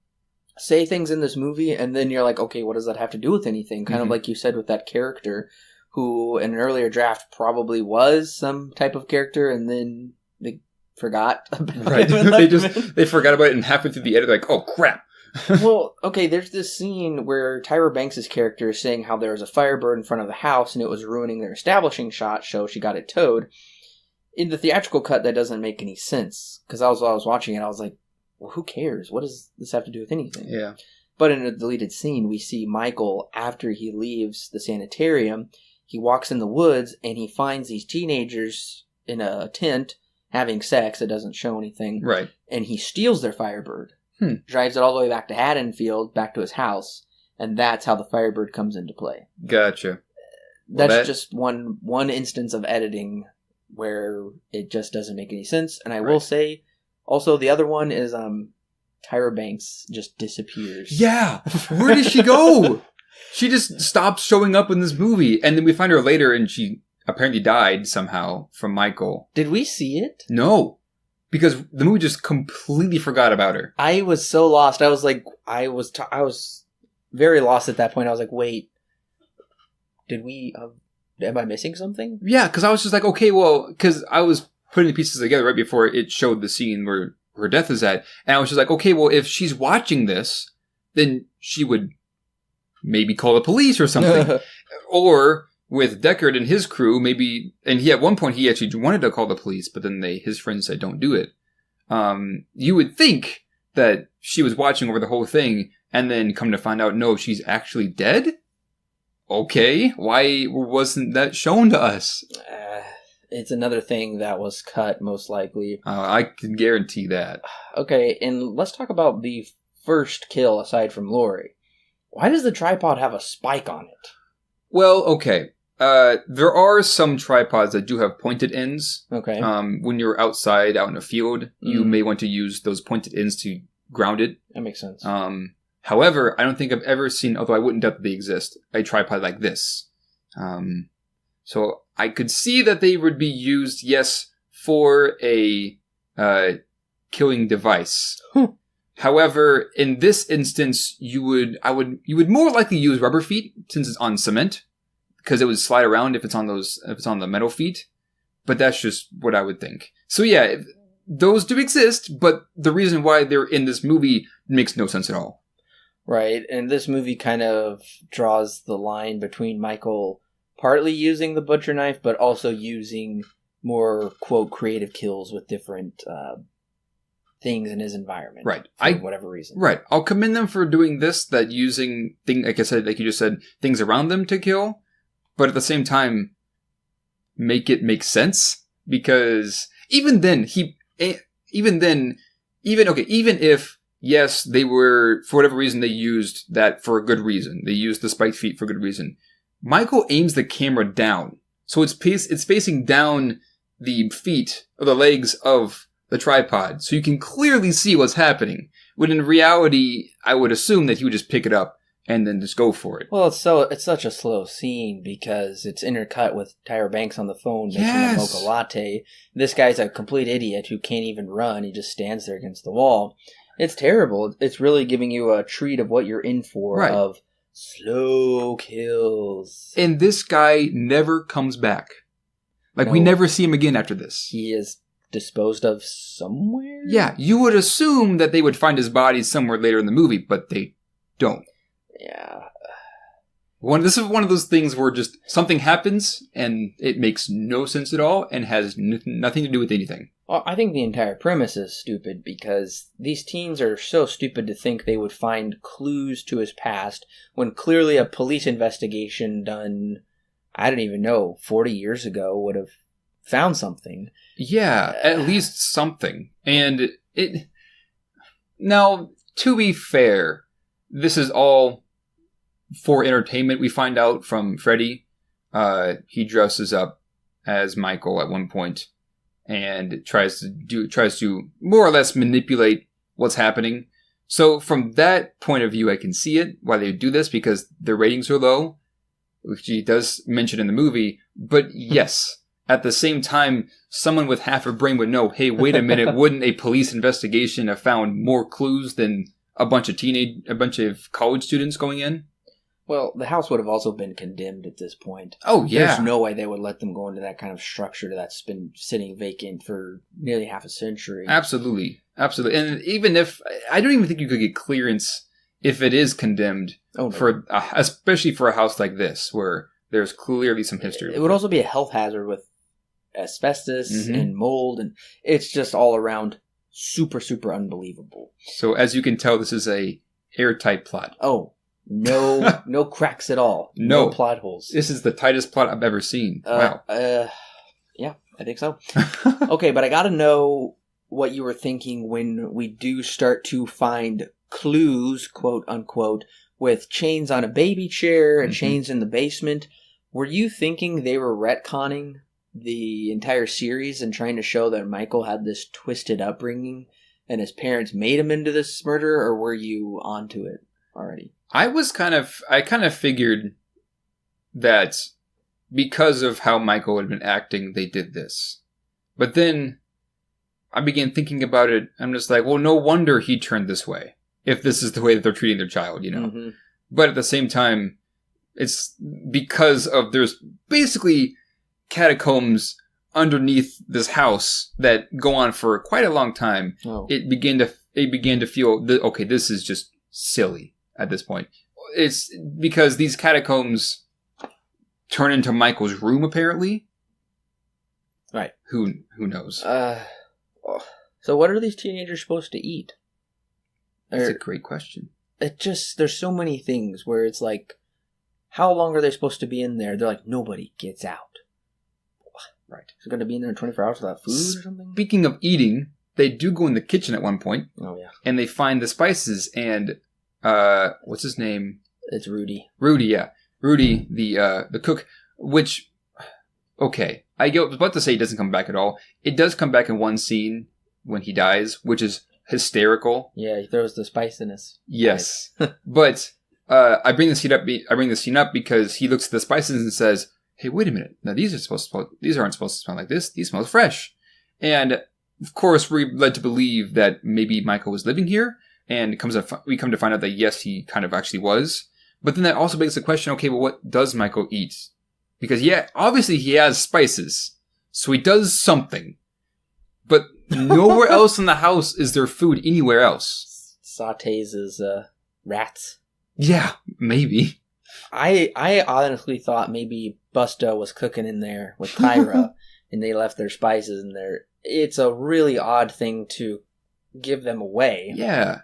say things in this movie and then you're like, okay, what does that have to do with anything? Kind of like you said with that character who in an earlier draft probably was some type of character and then they forgot about it. They forgot about it and halfway through the edit, like, oh crap. Well, okay, there's this scene where Tyra Banks' character is saying how there was a Firebird in front of the house and it was ruining their establishing shot, so she got it towed. In the theatrical cut, that doesn't make any sense. Because I was watching it, I was like, well, who cares? What does this have to do with anything? Yeah. But in a deleted scene, we see Michael, after he leaves the sanitarium, he walks in the woods and he finds these teenagers in a tent having sex. It doesn't show anything. Right. And he steals their Firebird. Drives it all the way back to Haddonfield, back to his house. And that's how the Firebird comes into play. Gotcha. That's just one instance of editing where it just doesn't make any sense. And I will say, also, the other one is Tyra Banks just disappears. Yeah! Where did she go? She just stops showing up in this movie. And then we find her later and she apparently died somehow from Michael. Did we see it? No. Because the movie just completely forgot about her. I was so lost. I was like, I was very lost at that point. I was like, wait, did we, am I missing something? Yeah, because I was just like, okay, well, because I was putting the pieces together right before it showed the scene where her death is at. And I was just like, okay, well, if she's watching this, then she would maybe call the police or something. Or with Deckard and his crew, maybe, and at one point he actually wanted to call the police, but then his friends said, don't do it. You would think that she was watching over the whole thing and then come to find out, no, she's actually dead? Okay, why wasn't that shown to us? It's another thing that was cut, most likely. I can guarantee that. Okay, and let's talk about the first kill aside from Lori. Why does the tripod have a spike on it? Well, okay. There are some tripods that do have pointed ends. Okay. When you're outside, out in a field, you may want to use those pointed ends to ground it. That makes sense. However, I don't think I've ever seen, although I wouldn't doubt that they exist, a tripod like this. So I could see that they would be used, yes, for a killing device. However, in this instance, you would more likely use rubber feet since it's on cement, because it would slide around if it's on the metal feet. But that's just what I would think. So yeah, those do exist, but the reason why they're in this movie makes no sense at all. Right, and this movie kind of draws the line between Michael partly using the butcher knife, but also using more, quote, creative kills with different things in his environment. Right. For whatever reason. Right. I'll commend them for doing this, that using, like I said, like you just said, things around them to kill, but at the same time, make it make sense, because even if, yes, they were, for whatever reason, they used that for a good reason. They used the spiked feet for a good reason. Michael aims the camera down. So it's facing down the feet, or the legs of the tripod. So you can clearly see what's happening. When in reality, I would assume that he would just pick it up and then just go for it. Well, it's such a slow scene because it's intercut with Tyra Banks on the phone making a mocha latte. This guy's a complete idiot who can't even run. He just stands there against the wall. It's terrible. It's really giving you a treat of what you're in for, right, of slow kills. And this guy never comes back. Like, we never see him again after this. He is disposed of somewhere? Yeah, you would assume that they would find his body somewhere later in the movie, but they don't. Yeah. This is one of those things where just something happens and it makes no sense at all and has nothing to do with anything. Well, I think the entire premise is stupid because these teens are so stupid to think they would find clues to his past when clearly a police investigation done, I don't even know, 40 years ago would have found something. Yeah, at least something. And now, to be fair, this is all for entertainment. We find out from Freddy, he dresses up as Michael at one point and tries to more or less manipulate what's happening. So from that point of view, I can see it, why they do this, because their ratings are low, which he does mention in the movie. But yes, at the same time, someone with half a brain would know, hey, wait a minute, wouldn't a police investigation have found more clues than a bunch of college students going in? Well, the house would have also been condemned at this point. Oh, yeah. There's no way they would let them go into that kind of structure that's been sitting vacant for nearly half a century. Absolutely. Absolutely. And even if, I don't even think you could get clearance if it is condemned, especially for a house like this, where there's clearly some history. It would also be a health hazard with asbestos and mold, and it's just all around super, super unbelievable. So as you can tell, this is a airtight plot. Oh, no cracks at all. No plot holes. This is the tightest plot I've ever seen. Wow. Yeah, I think so. Okay, but I gotta know what you were thinking when we do start to find clues, quote unquote, with chains on a baby chair and chains in the basement. Were you thinking they were retconning the entire series and trying to show that Michael had this twisted upbringing and his parents made him into this murderer, or were you onto it already? I kind of figured that because of how Michael had been acting, they did this. But then I began thinking about it. I'm just like, well, no wonder he turned this way, if this is the way that they're treating their child, you know? Mm-hmm. But at the same time, it's because of there's basically catacombs underneath this house that go on for quite a long time. Oh. It began to feel okay, this is just silly at this point. It's because these catacombs turn into Michael's room, apparently. Right. Who knows? So what are these teenagers supposed to eat? That's a great question. There's so many things where it's like, how long are they supposed to be in there? They're like, nobody gets out. Right. Is it going to be in there 24 hours without food or something? Speaking of eating, they do go in the kitchen at one point. Oh, yeah. And they find the spices and, what's his name? It's Rudy. Rudy, yeah. Rudy, the cook, which, okay. I was about to say it doesn't come back at all. It does come back in one scene when he dies, which is hysterical. Yeah, he throws the spiciness. Yes. But, I bring the scene up because he looks at the spices and says, hey, wait a minute. Now these aren't supposed to smell like this. These smell fresh. And of course, we're led to believe that maybe Michael was living here, and we come to find out that yes, he kind of actually was. But then that also begs the question, okay, well, what does Michael eat? Because yeah, obviously he has spices, so he does something. But nowhere else in the house is there food anywhere else. Sautés his rats. Yeah, maybe. I honestly thought maybe Busta was cooking in there with Tyra, and they left their spices in there. It's a really odd thing to give them away. Yeah.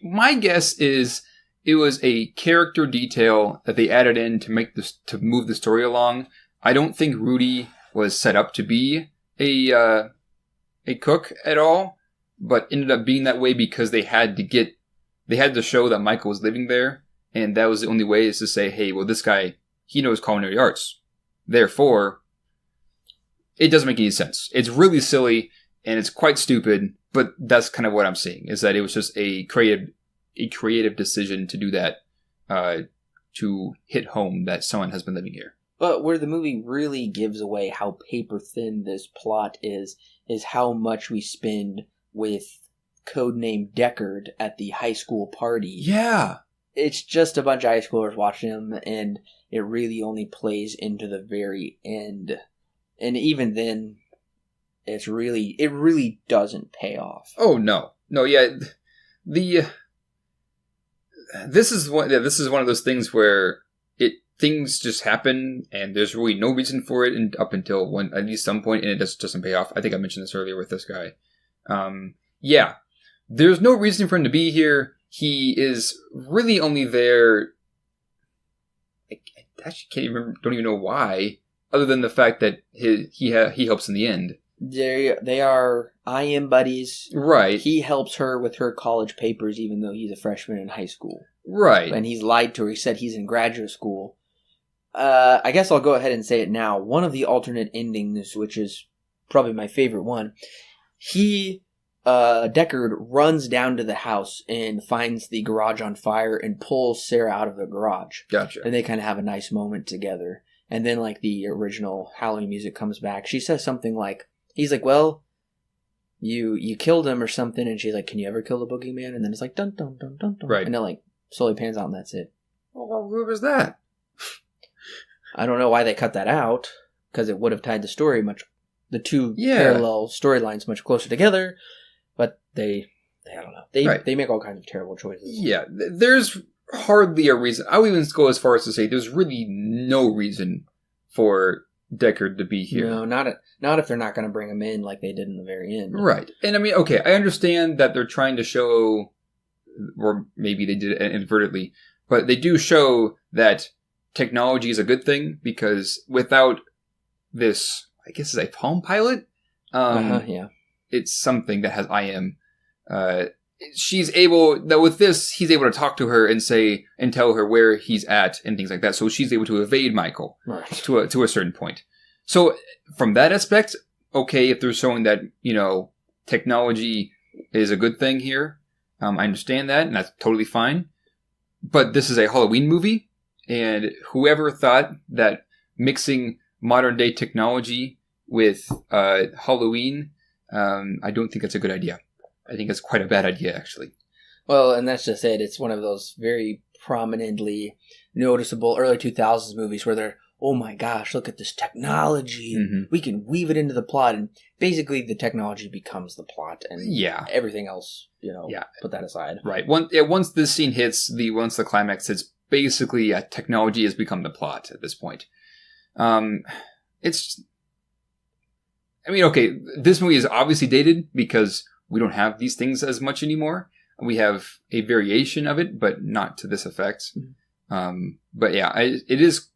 My guess is it was a character detail that they added in to move the story along. I don't think Rudy was set up to be a cook at all, but ended up being that way because they had to show that Michael was living there, and that was the only way, is to say, hey, well, this guy, he knows culinary arts. Therefore, it doesn't make any sense. It's really silly, and it's quite stupid, but that's kind of what I'm seeing, is that it was just a creative decision to do that, to hit home that someone has been living here. But where the movie really gives away how paper thin this plot is how much we spend with codename Deckard at the high school party. Yeah. It's just a bunch of high schoolers watching him, and it really only plays into the very end. And even then, it really doesn't pay off. Oh, no. No, yeah. This is one of those things where things just happen, and there's really no reason for it up until at least some point, and it just doesn't pay off. I think I mentioned this earlier with this guy. Yeah. There's no reason for him to be here. He is really only there. I actually don't even know why, other than the fact that he helps in the end. They are IM buddies. Right. He helps her with her college papers, even though he's a freshman in high school. Right. And he's lied to her. He said he's in graduate school. I guess I'll go ahead and say it now. One of the alternate endings, which is probably my favorite one, Deckard runs down to the house and finds the garage on fire and pulls Sarah out of the garage. Gotcha. And they kind of have a nice moment together. And then, like, the original Halloween music comes back. She says something like, he's like, well, you killed him or something. And she's like, can you ever kill the boogeyman? And then it's like, dun, dun, dun, dun, dun. Right. And it, like, slowly pans out and that's it. Well, who was that? I don't know why they cut that out, because it would have tied the two parallel storylines much closer together. But I don't know. They make all kinds of terrible choices. Yeah, there's hardly a reason. I would even go as far as to say there's really no reason for Deckard to be here. No, not if they're not going to bring him in like they did in the very end. Right. And I mean, okay, I understand that they're trying to show, or maybe they did it inadvertently, but they do show that technology is a good thing, because without this, I guess it's a Palm Pilot? Yeah. It's something that has IM. She's able, that with this, he's able to talk to her and tell her where he's at and things like that. So she's able to evade Michael to a certain point. So from that aspect, okay, if they're showing that, technology is a good thing here, I understand that, and that's totally fine. But this is a Halloween movie, and whoever thought that mixing modern day technology with Halloween, I don't think that's a good idea. I think it's quite a bad idea, actually. Well, and that's just it. It's one of those very prominently noticeable early 2000s movies where they're, oh my gosh, look at this technology. Mm-hmm. We can weave it into the plot. And basically the technology becomes the plot. And everything else, put that aside. Right. Once this scene hits, once the climax hits, basically technology has become the plot at this point. This movie is obviously dated because we don't have these things as much anymore. We have a variation of it, but not to this effect. Mm-hmm. But yeah, it is.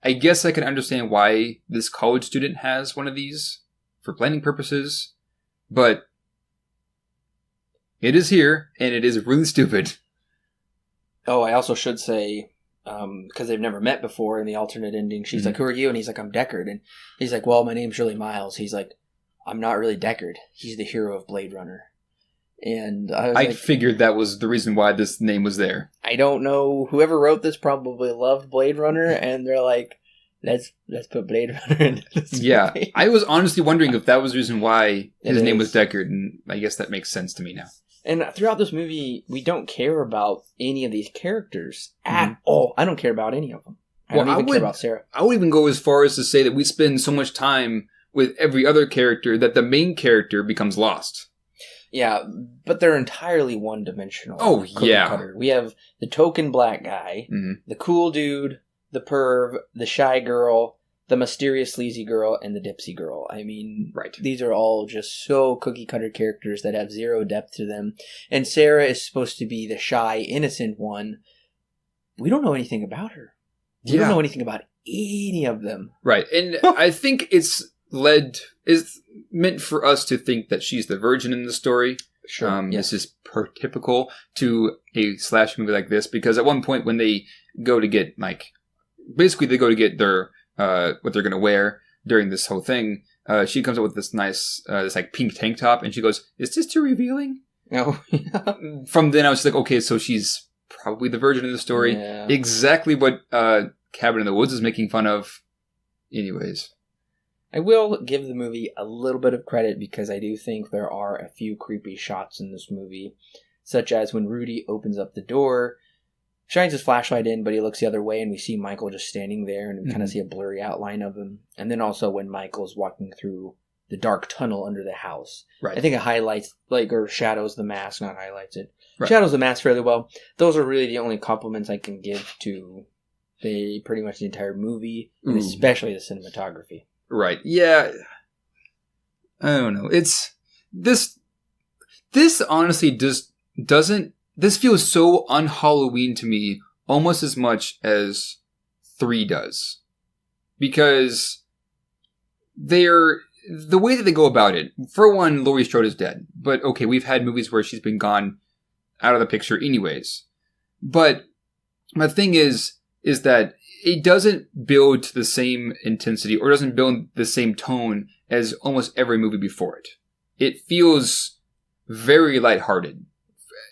I guess I can understand why this college student has one of these for planning purposes, but it is here, and it is really stupid. Oh, I also should say, because they've never met before in the alternate ending, she's like, who are you? And he's like, I'm Deckard. And he's like, well, my name's really Miles. He's like, I'm not really Deckard. He's the hero of Blade Runner. And I was I like, figured that was the reason why this name was there. I don't know. Whoever wrote this probably loved Blade Runner, and they're like, let's put Blade Runner in this movie. I was honestly wondering if that was the reason why his name was is. Deckard, and I guess that makes sense to me now. And throughout this movie, we don't care about any of these characters at all. I don't care about any of them. I don't even care about Sarah. I would even go as far as to say that we spend so much time with every other character that the main character becomes lost. Yeah, but they're entirely one-dimensional. Oh, yeah. Cutter. We have the token black guy, the cool dude, the perv, the shy girl, the mysterious sleazy girl, and the dipsy girl. I mean, these are all just so cookie-cutter characters that have zero depth to them. And Sarah is supposed to be the shy, innocent one. We don't know anything about her. We don't know anything about any of them. Right, and I think it's meant for us to think that she's the virgin in the story. Sure. This is typical to a slash movie like this, because at one point when they go to get, basically they go to get their, what they're going to wear during this whole thing, she comes up with this nice, this pink tank top, and she goes, "Is this too revealing?" Oh, yeah. From then I was like, okay, so she's probably the virgin in the story. Yeah. Exactly what, Cabin in the Woods is making fun of. Anyways. I will give the movie a little bit of credit because I do think there are a few creepy shots in this movie, such as when Rudy opens up the door, shines his flashlight in, but he looks the other way and we see Michael just standing there and we kind of see a blurry outline of him. And then also when Michael's walking through the dark tunnel under the house. Right. I think it highlights, or shadows the mask, not highlights it. Right. Shadows the mask fairly well. Those are really the only compliments I can give to pretty much the entire movie, and especially the cinematography. Right. Yeah. I don't know. It's this honestly doesn't this feels so un-Halloween to me almost as much as 3 does. Because the way that they go about it, for one, Laurie Strode is dead. But okay, we've had movies where she's been gone out of the picture anyways. But my thing is that it doesn't build to the same intensity or doesn't build the same tone as almost every movie before it. It feels very lighthearted,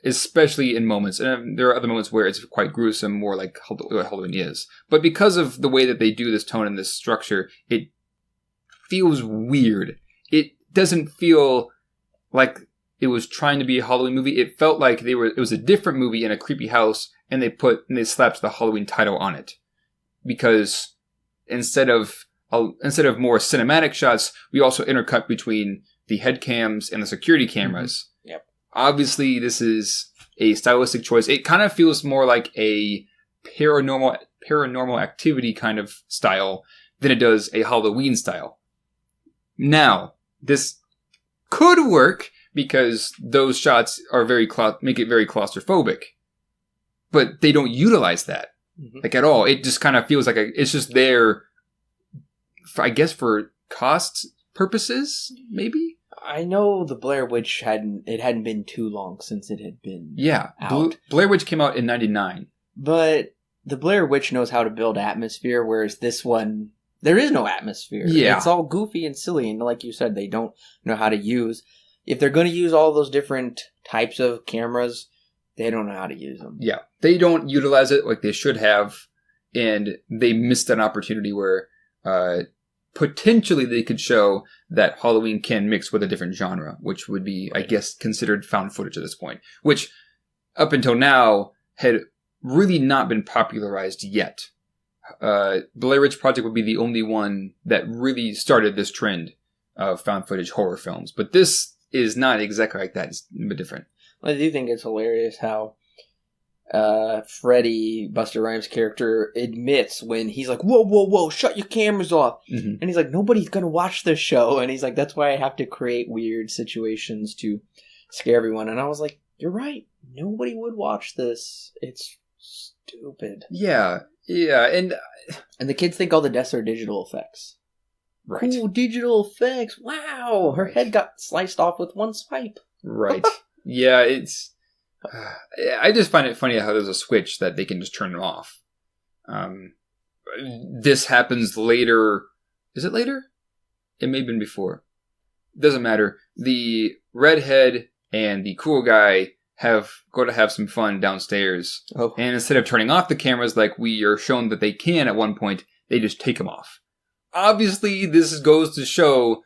especially in moments. And there are other moments where it's quite gruesome, more like what Halloween is. But because of the way that they do this tone and this structure, it feels weird. It doesn't feel like it was trying to be a Halloween movie. It felt like it was a different movie in a creepy house, and they slapped the Halloween title on it. Because instead of more cinematic shots, we also intercut between the head cams and the security cameras. Mm-hmm. Yep. Obviously, this is a stylistic choice. It kind of feels more like a paranormal activity kind of style than it does a Halloween style. Now, this could work because those shots are make it very claustrophobic, but they don't utilize that. At all. It just kind of feels like it's just there, for cost purposes, maybe? I know the Blair Witch hadn't been too long since it had been out. Blair Witch came out in 1999. But the Blair Witch knows how to build atmosphere, whereas this one, there is no atmosphere. Yeah. It's all goofy and silly, and like you said, they don't know how to use. If they're going to use all those different types of cameras, they don't know how to use them. Yeah. They don't utilize it like they should have, and they missed an opportunity where potentially they could show that Halloween can mix with a different genre, which would be, I guess, considered found footage at this point, which up until now had really not been popularized yet. Blair Witch Project would be the only one that really started this trend of found footage horror films, but this is not exactly like that. It's a bit different. I do think it's hilarious how Freddy, Busta Rhymes' character, admits when he's like, whoa, shut your cameras off. Mm-hmm. And he's like, nobody's going to watch this show. And he's like, that's why I have to create weird situations to scare everyone. And I was like, you're right. Nobody would watch this. It's stupid. Yeah. And the kids think all the deaths are digital effects. Right. Cool digital effects. Wow. Her head got sliced off with one swipe. Right. Yeah, I just find it funny how there's a switch that they can just turn them off. This happens later. Is it later? It may have been before. Doesn't matter. The redhead and the cool guy go to have some fun downstairs. Oh. And instead of turning off the cameras like we are shown that they can at one point, they just take them off. Obviously, this goes to show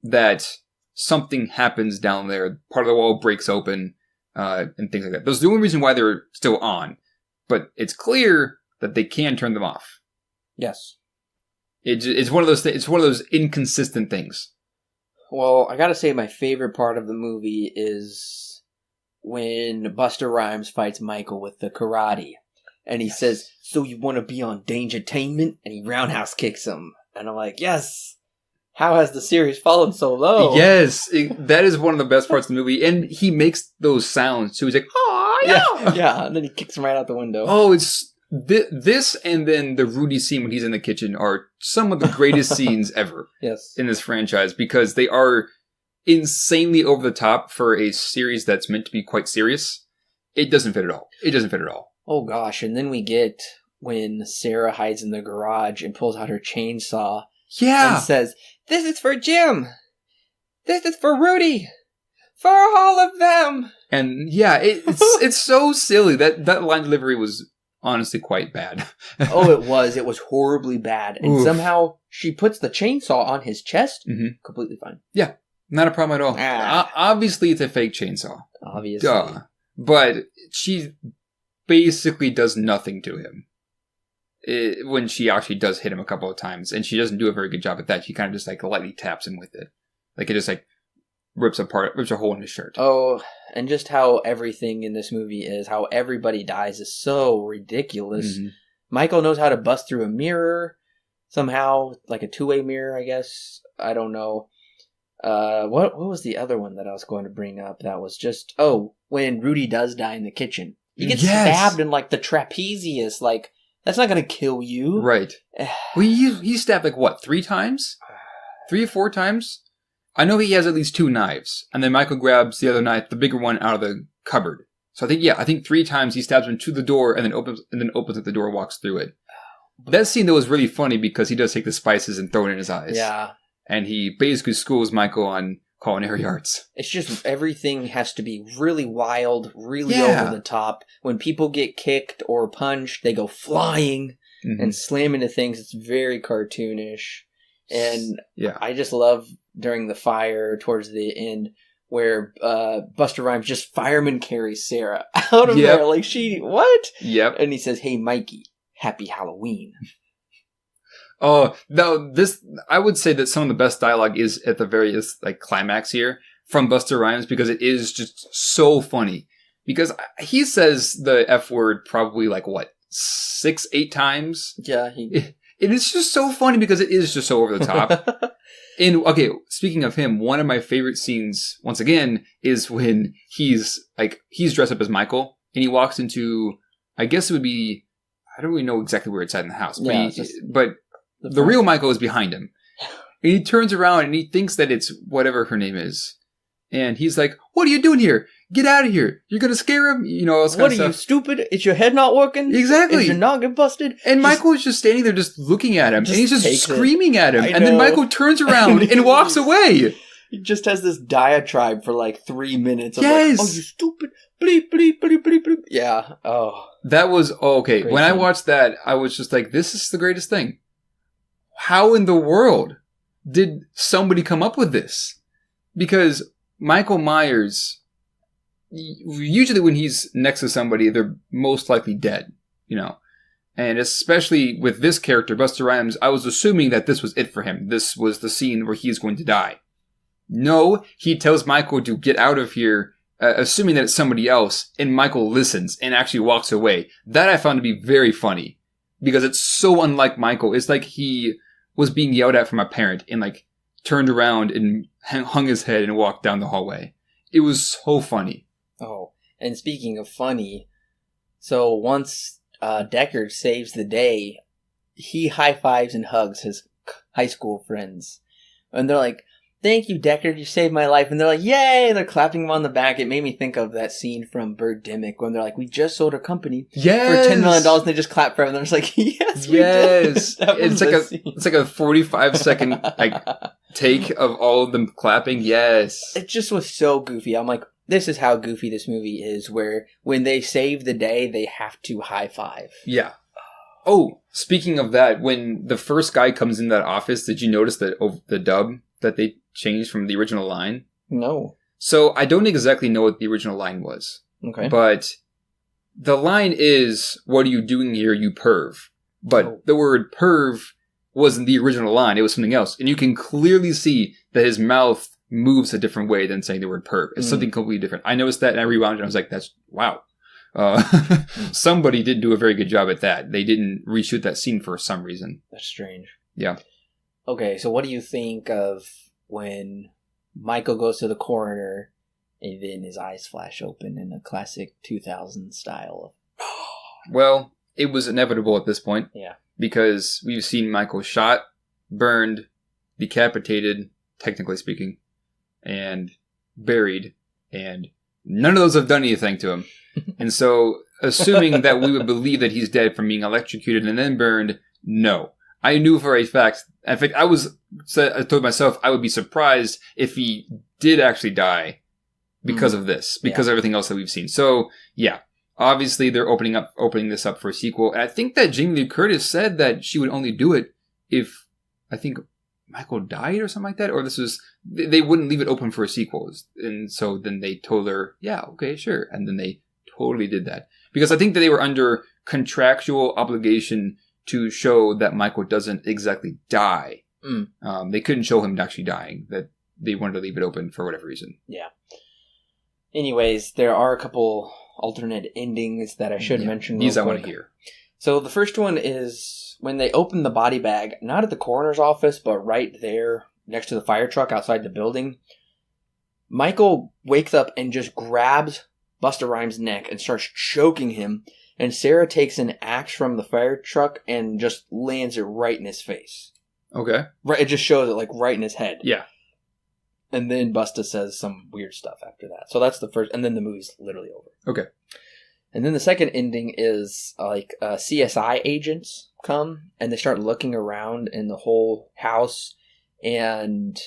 that something happens down there. Part of the wall breaks open, and things like that. That's the only reason why they're still on. But it's clear that they can turn them off. Yes. It's one of those it's one of those inconsistent things. Well, I gotta say my favorite part of the movie is when Busta Rhymes fights Michael with the karate. And he says, "So you want to be on Dangertainment?" And he roundhouse kicks him. And I'm like, yes! How has the series fallen so low? Yes! That is one of the best parts of the movie. And he makes those sounds, too. He's like, "Oh, yeah!" Yeah, and then he kicks him right out the window. Oh, it's... This and then the Rudy scene when he's in the kitchen are some of the greatest scenes ever in this franchise. Because they are insanely over the top for a series that's meant to be quite serious. It doesn't fit at all. Oh gosh, and then we get when Sarah hides in the garage and pulls out her chainsaw. Yeah. And says, "This is for Jim. This is for Rudy. For all of them." And yeah, it's so silly. That line delivery was honestly quite bad. Oh, it was. It was horribly bad. And somehow she puts the chainsaw on his chest. Mm-hmm. Completely fine. Yeah. Not a problem at all. Obviously, it's a fake chainsaw. Obviously. Duh. But she basically does nothing to him. When she actually does hit him a couple of times. And she doesn't do a very good job at that. She kind of just like lightly taps him with it. Like it just like rips a hole in his shirt. Oh, and just how everything in this movie is, how everybody dies is so ridiculous. Mm-hmm. Michael knows how to bust through a mirror somehow, like a two-way mirror, I guess. I don't know. What was the other one that I was going to bring up? That was just, when Rudy does die in the kitchen. He gets stabbed in like the trapezius, like, that's not going to kill you. Right. Well, he stabbed like what, 3 times? 3 or 4 times? I know he has at least 2 knives. And then Michael grabs the other knife, the bigger one, out of the cupboard. So I think 3 times he stabs him to the door and then opens up the door and walks through it. That scene though was really funny because he does take the spices and throw it in his eyes. Yeah. And he basically schools Michael on culinary arts. It's just everything has to be really wild, really over the top. When people get kicked or punched, they go flying and slam into things. It's very cartoonish. And I just love during the fire towards the end where Busta Rhymes just fireman carries Sarah out of there. Like, what? Yep. And he says, "Hey, Mikey, happy Halloween." Oh, no, I would say that some of the best dialogue is at the various, like, climax here from Busta Rhymes because it is just so funny. Because he says the F word probably, like, what, 6-8 times? Yeah. It is just so funny because it is just so over the top. And, okay, speaking of him, one of my favorite scenes, once again, is when he's dressed up as Michael and he walks into, I guess it would be, I don't really know exactly where it's at in the house, but the real Michael is behind him. And he turns around and he thinks that it's whatever her name is. And he's like, "What are you doing here? Get out of here. You're going to scare him?" You know, what are you, stupid? Is your head not working? Exactly. Is your noggin busted? And Michael is just standing there just looking at him. And he's just screaming at him. And then Michael turns around and walks away. He just has this diatribe for like 3 minutes. Yes. Like, "Oh, you stupid. Bleep, bleep, bleep, bleep, bleep." Yeah. Oh. That was, okay. When I watched that, I was just like, this is the greatest thing. How in the world did somebody come up with this? Because Michael Myers, usually when he's next to somebody, they're most likely dead, you know. And especially with this character, Busta Rhymes, I was assuming that this was it for him. This was the scene where he's going to die. No, he tells Michael to get out of here, assuming that it's somebody else, and Michael listens and actually walks away. That I found to be very funny, because it's so unlike Michael. It's like he was being yelled at from a parent and like turned around and hung his head and walked down the hallway. It was so funny. Oh, and speaking of funny, so once Deckard saves the day, he high-fives and hugs his high school friends. And they're like, "Thank you, Deckard, you saved my life." And they're like, "Yay!" They're clapping him on the back. It made me think of that scene from Birdemic when they're like, "We just sold our company for $10 million. And they just clap for him. And they're just like, "Yes, we did." It's like a 45-second like take of all of them clapping. Yes. It just was so goofy. I'm like, this is how goofy this movie is, where when they save the day, they have to high five. Yeah. Oh, speaking of that, when the first guy comes in that office, did you notice that the dub that they changed from the original line? No. So I don't exactly know what the original line was. Okay. But the line is, "What are you doing here, you perv?" But the word perv wasn't the original line. It was something else. And you can clearly see that his mouth moves a different way than saying the word perv. It's something completely different. I noticed that and I rewound it and I was like, that's, wow. Somebody didn't do a very good job at that. They didn't reshoot that scene for some reason. That's strange. Yeah. Okay, so what do you think of when Michael goes to the coroner and then his eyes flash open in a classic 2000s style? Well, it was inevitable at this point. Yeah. Because we've seen Michael shot, burned, decapitated, technically speaking, and buried, and none of those have done anything to him. And so, assuming that we would believe that he's dead from being electrocuted and then burned, no. I knew for a fact, in fact, I told myself I would be surprised if he did actually die because of this, because of everything else that we've seen. So, yeah. Obviously, they're opening this up for a sequel. And I think that Jamie Lee Curtis said that she would only do it if, I think, Michael died or something like that. Or they wouldn't leave it open for a sequel. And so then they told her, yeah, okay, sure. And then they totally did that. Because I think that they were under contractual obligation to show that Michael doesn't exactly die. They couldn't show him actually dying. That they wanted to leave it open for whatever reason. Yeah. Anyways, there are a couple alternate endings that I should mention. These I want to hear. So the first one is when they open the body bag, not at the coroner's office, but right there next to the fire truck outside the building. Michael wakes up and just grabs Busta Rhymes' neck and starts choking him. And Sarah takes an axe from the fire truck and just lands it right in his face. Okay. Right, it just shows it like right in his head. Yeah. And then Busta says some weird stuff after that. So that's the first, and then the movie's literally over. Okay. And then the second ending is like CSI agents come and they start looking around in the whole house and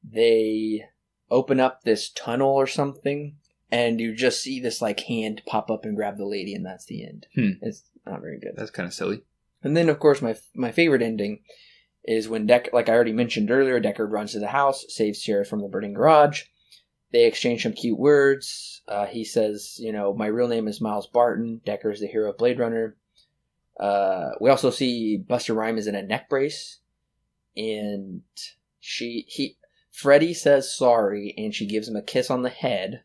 they open up this tunnel or something and you just see this like hand pop up and grab the lady and that's the end. It's not very good. That's kind of silly. And then of course my favorite ending is when like I already mentioned earlier, Deckard runs to the house, saves Sarah from the burning garage. They exchange some cute words. He says, my real name is Miles Barton. Deckard's the hero of Blade Runner. We also see Busta Rhymes in a neck brace. And Freddie says sorry, and she gives him a kiss on the head.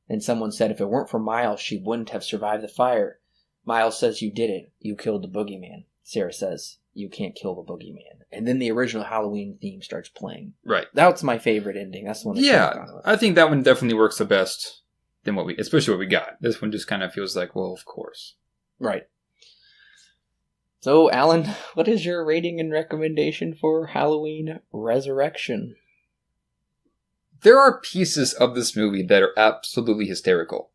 And someone said if it weren't for Miles, she wouldn't have survived the fire. Miles says, you did it. You killed the boogeyman. Sarah says, you can't kill the boogeyman. And then the original Halloween theme starts playing. Right. That's my favorite ending. That's the one. I think that one definitely works the best than especially what we got. This one just kind of feels like, well, of course. Right. So, Alan, what is your rating and recommendation for Halloween Resurrection? There are pieces of this movie that are absolutely hysterical.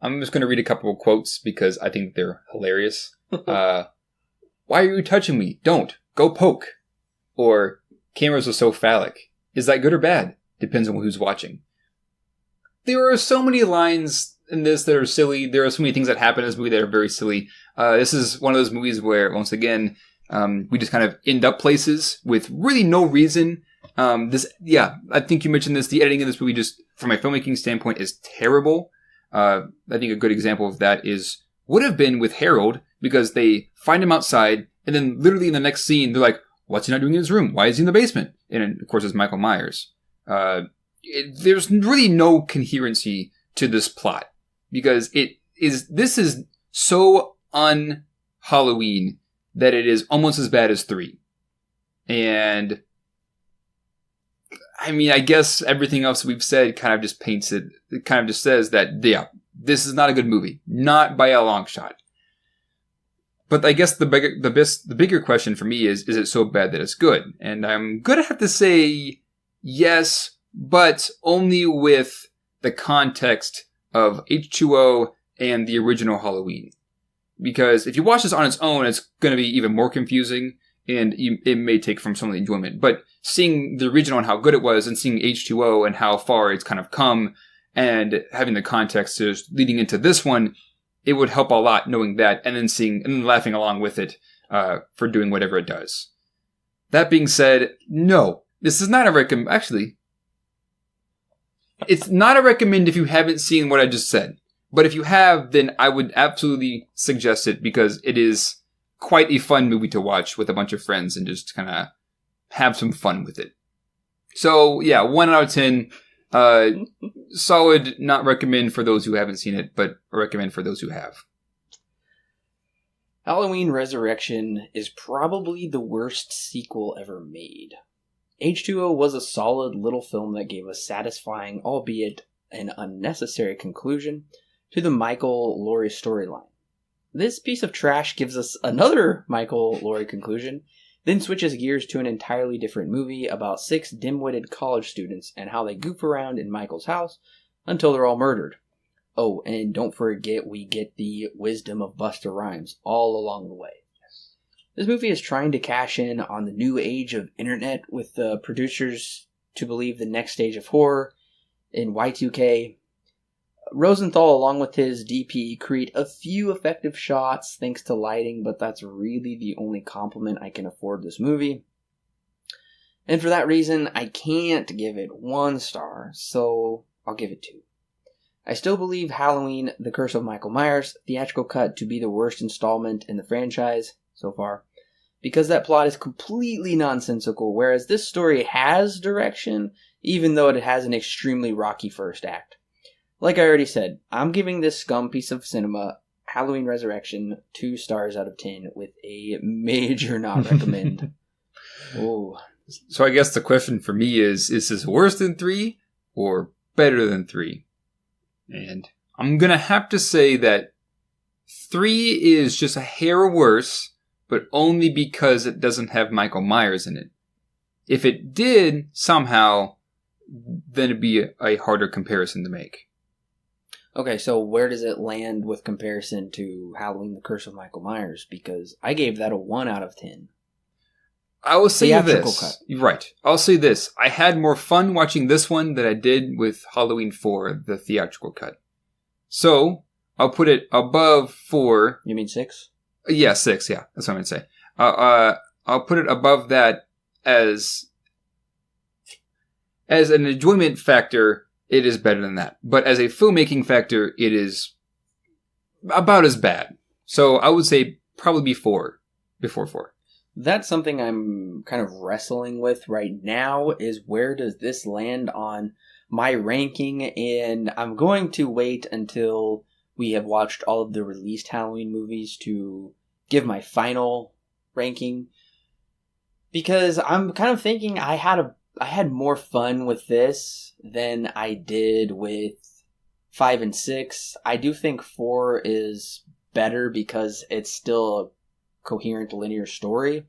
I'm just going to read a couple of quotes because I think they're hilarious. Why are you touching me? Don't. Go poke. Or, cameras are so phallic. Is that good or bad? Depends on who's watching. There are so many lines in this that are silly. There are so many things that happen in this movie that are very silly. This is one of those movies where, once again, we just kind of end up places with really no reason. I think you mentioned this. The editing in this movie just, from a filmmaking standpoint, is terrible. I think a good example of that would have been with Harold, because they find him outside, and then literally in the next scene, they're like, what's he not doing in his room? Why is he in the basement? And of course, it's Michael Myers. There's really no coherency to this plot, because this is so un-Halloween that it is almost as bad as 3. And I mean, I guess everything else we've said kind of just paints it. It kind of just says that, this is not a good movie. Not by a long shot. But I guess the bigger question for me is it so bad that it's good? And I'm going to have to say yes, but only with the context of H2O and the original Halloween. Because if you watch this on its own, it's going to be even more confusing, and it may take from some of the enjoyment. But seeing the original and how good it was, and seeing H2O and how far it's kind of come, and having the context just leading into this one, it would help a lot knowing that and then seeing and laughing along with it for doing whatever it does. That being said, no, this is not a recommend. Actually, it's not a recommend if you haven't seen what I just said. But if you have, then I would absolutely suggest it because it is quite a fun movie to watch with a bunch of friends and just kind of have some fun with it. So yeah, 1 out of 10. Solid, not recommend for those who haven't seen it, but recommend for those who have. Halloween Resurrection is probably the worst sequel ever made. H2O was a solid little film that gave a satisfying, albeit an unnecessary conclusion to the Michael Laurie storyline. This piece of trash gives us another Michael Laurie conclusion, then switches gears to an entirely different movie about 6 dim-witted college students and how they goof around in Michael's house until they're all murdered. Oh, and don't forget we get the wisdom of Busta Rhymes all along the way. This movie is trying to cash in on the new age of internet with the producers to believe the next stage of horror in Y2K. Rosenthal, along with his DP, create a few effective shots thanks to lighting, but that's really the only compliment I can afford this movie. And for that reason, I can't give it 1 star, so I'll give it 2. I still believe Halloween, The Curse of Michael Myers, theatrical cut to be the worst installment in the franchise so far, because that plot is completely nonsensical, whereas this story has direction, even though it has an extremely rocky first act. Like I already said, I'm giving this scum piece of cinema, Halloween Resurrection, 2 stars out of 10 with a major not recommend. Oh. So I guess the question for me is this worse than 3 or better than 3? And I'm going to have to say that 3 is just a hair worse, but only because it doesn't have Michael Myers in it. If it did, somehow, then it'd be a harder comparison to make. Okay, so where does it land with comparison to Halloween, The Curse of Michael Myers? Because I gave that a 1 out of 10. I will say Theatrical this. Cut. Right. I'll say this. I had more fun watching this one than I did with Halloween 4, the theatrical cut. So, I'll put it above 4. You mean 6? Yeah, 6, yeah. That's what I'm going to say. I'll put it above that as an enjoyment factor. It is better than that. But as a filmmaking factor, it is about as bad. So I would say probably before 4. That's something I'm kind of wrestling with right now, is where does this land on my ranking? And I'm going to wait until we have watched all of the released Halloween movies to give my final ranking. Because I'm kind of thinking I had more fun with this than I did with 5 and 6. I do think 4 is better because it's still a coherent linear story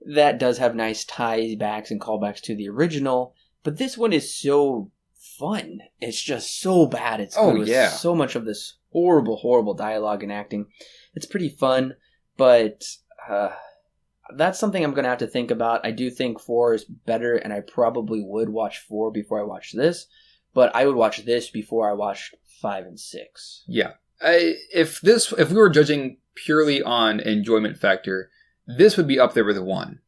that does have nice tie-backs and callbacks to the original, but this one is so fun. It's just so bad. It's so much of this horrible dialogue and acting. It's pretty fun, but that's something I'm going to have to think about. I do think 4 is better, and I probably would watch 4 before I watch this, but I would watch this before I watched 5 and 6. Yeah. If we were judging purely on enjoyment factor, this would be up there with a 1.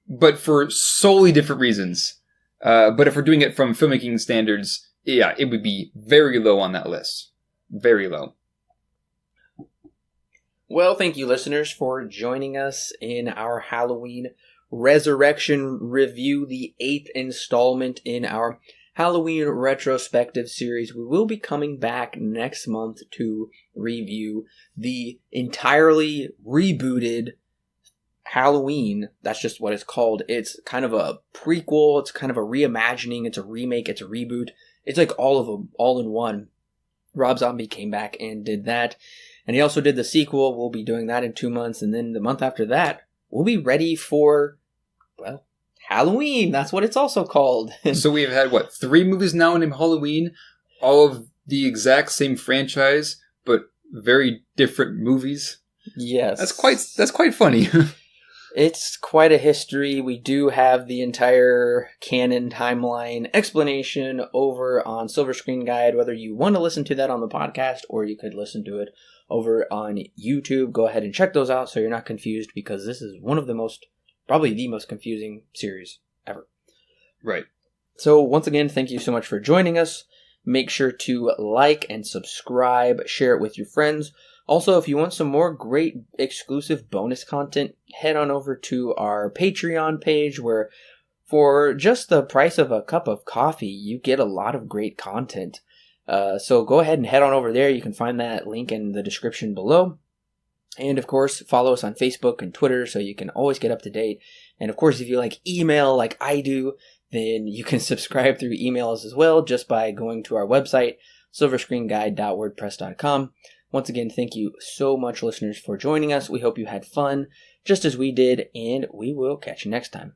But for solely different reasons. But if we're doing it from filmmaking standards, yeah, it would be very low on that list. Very low. Well, thank you, listeners, for joining us in our Halloween Resurrection review, the 8th installment in our Halloween retrospective series. We will be coming back next month to review the entirely rebooted Halloween. That's just what it's called. It's kind of a prequel. It's kind of a reimagining. It's a remake. It's a reboot. It's like all of them, all in one. Rob Zombie came back and did that. And he also did the sequel. We'll be doing that in 2 months. And then the month after that, we'll be ready for, well, Halloween. That's what it's also called. So we've had, 3 movies now named Halloween? All of the exact same franchise, but very different movies? Yes. That's quite funny. It's quite a history. We do have the entire canon timeline explanation over on Silver Screen Guide, whether you want to listen to that on the podcast or you could listen to it over on YouTube. Go ahead and check those out so you're not confused, because this is one of the probably the most confusing series ever. Right. So once again, thank you so much for joining us. Make sure to like and subscribe, share it with your friends. Also, if you want some more great exclusive bonus content, head on over to our Patreon page, where for just the price of a cup of coffee, you get a lot of great content. So go ahead and head on over there. You can find that link in the description below. And of course, follow us on Facebook and Twitter so you can always get up to date. And of course, if you like email like I do, then you can subscribe through emails as well, just by going to our website, silverscreenguide.wordpress.com. Once again, thank you so much, listeners, for joining us. We hope you had fun, just as we did, and we will catch you next time.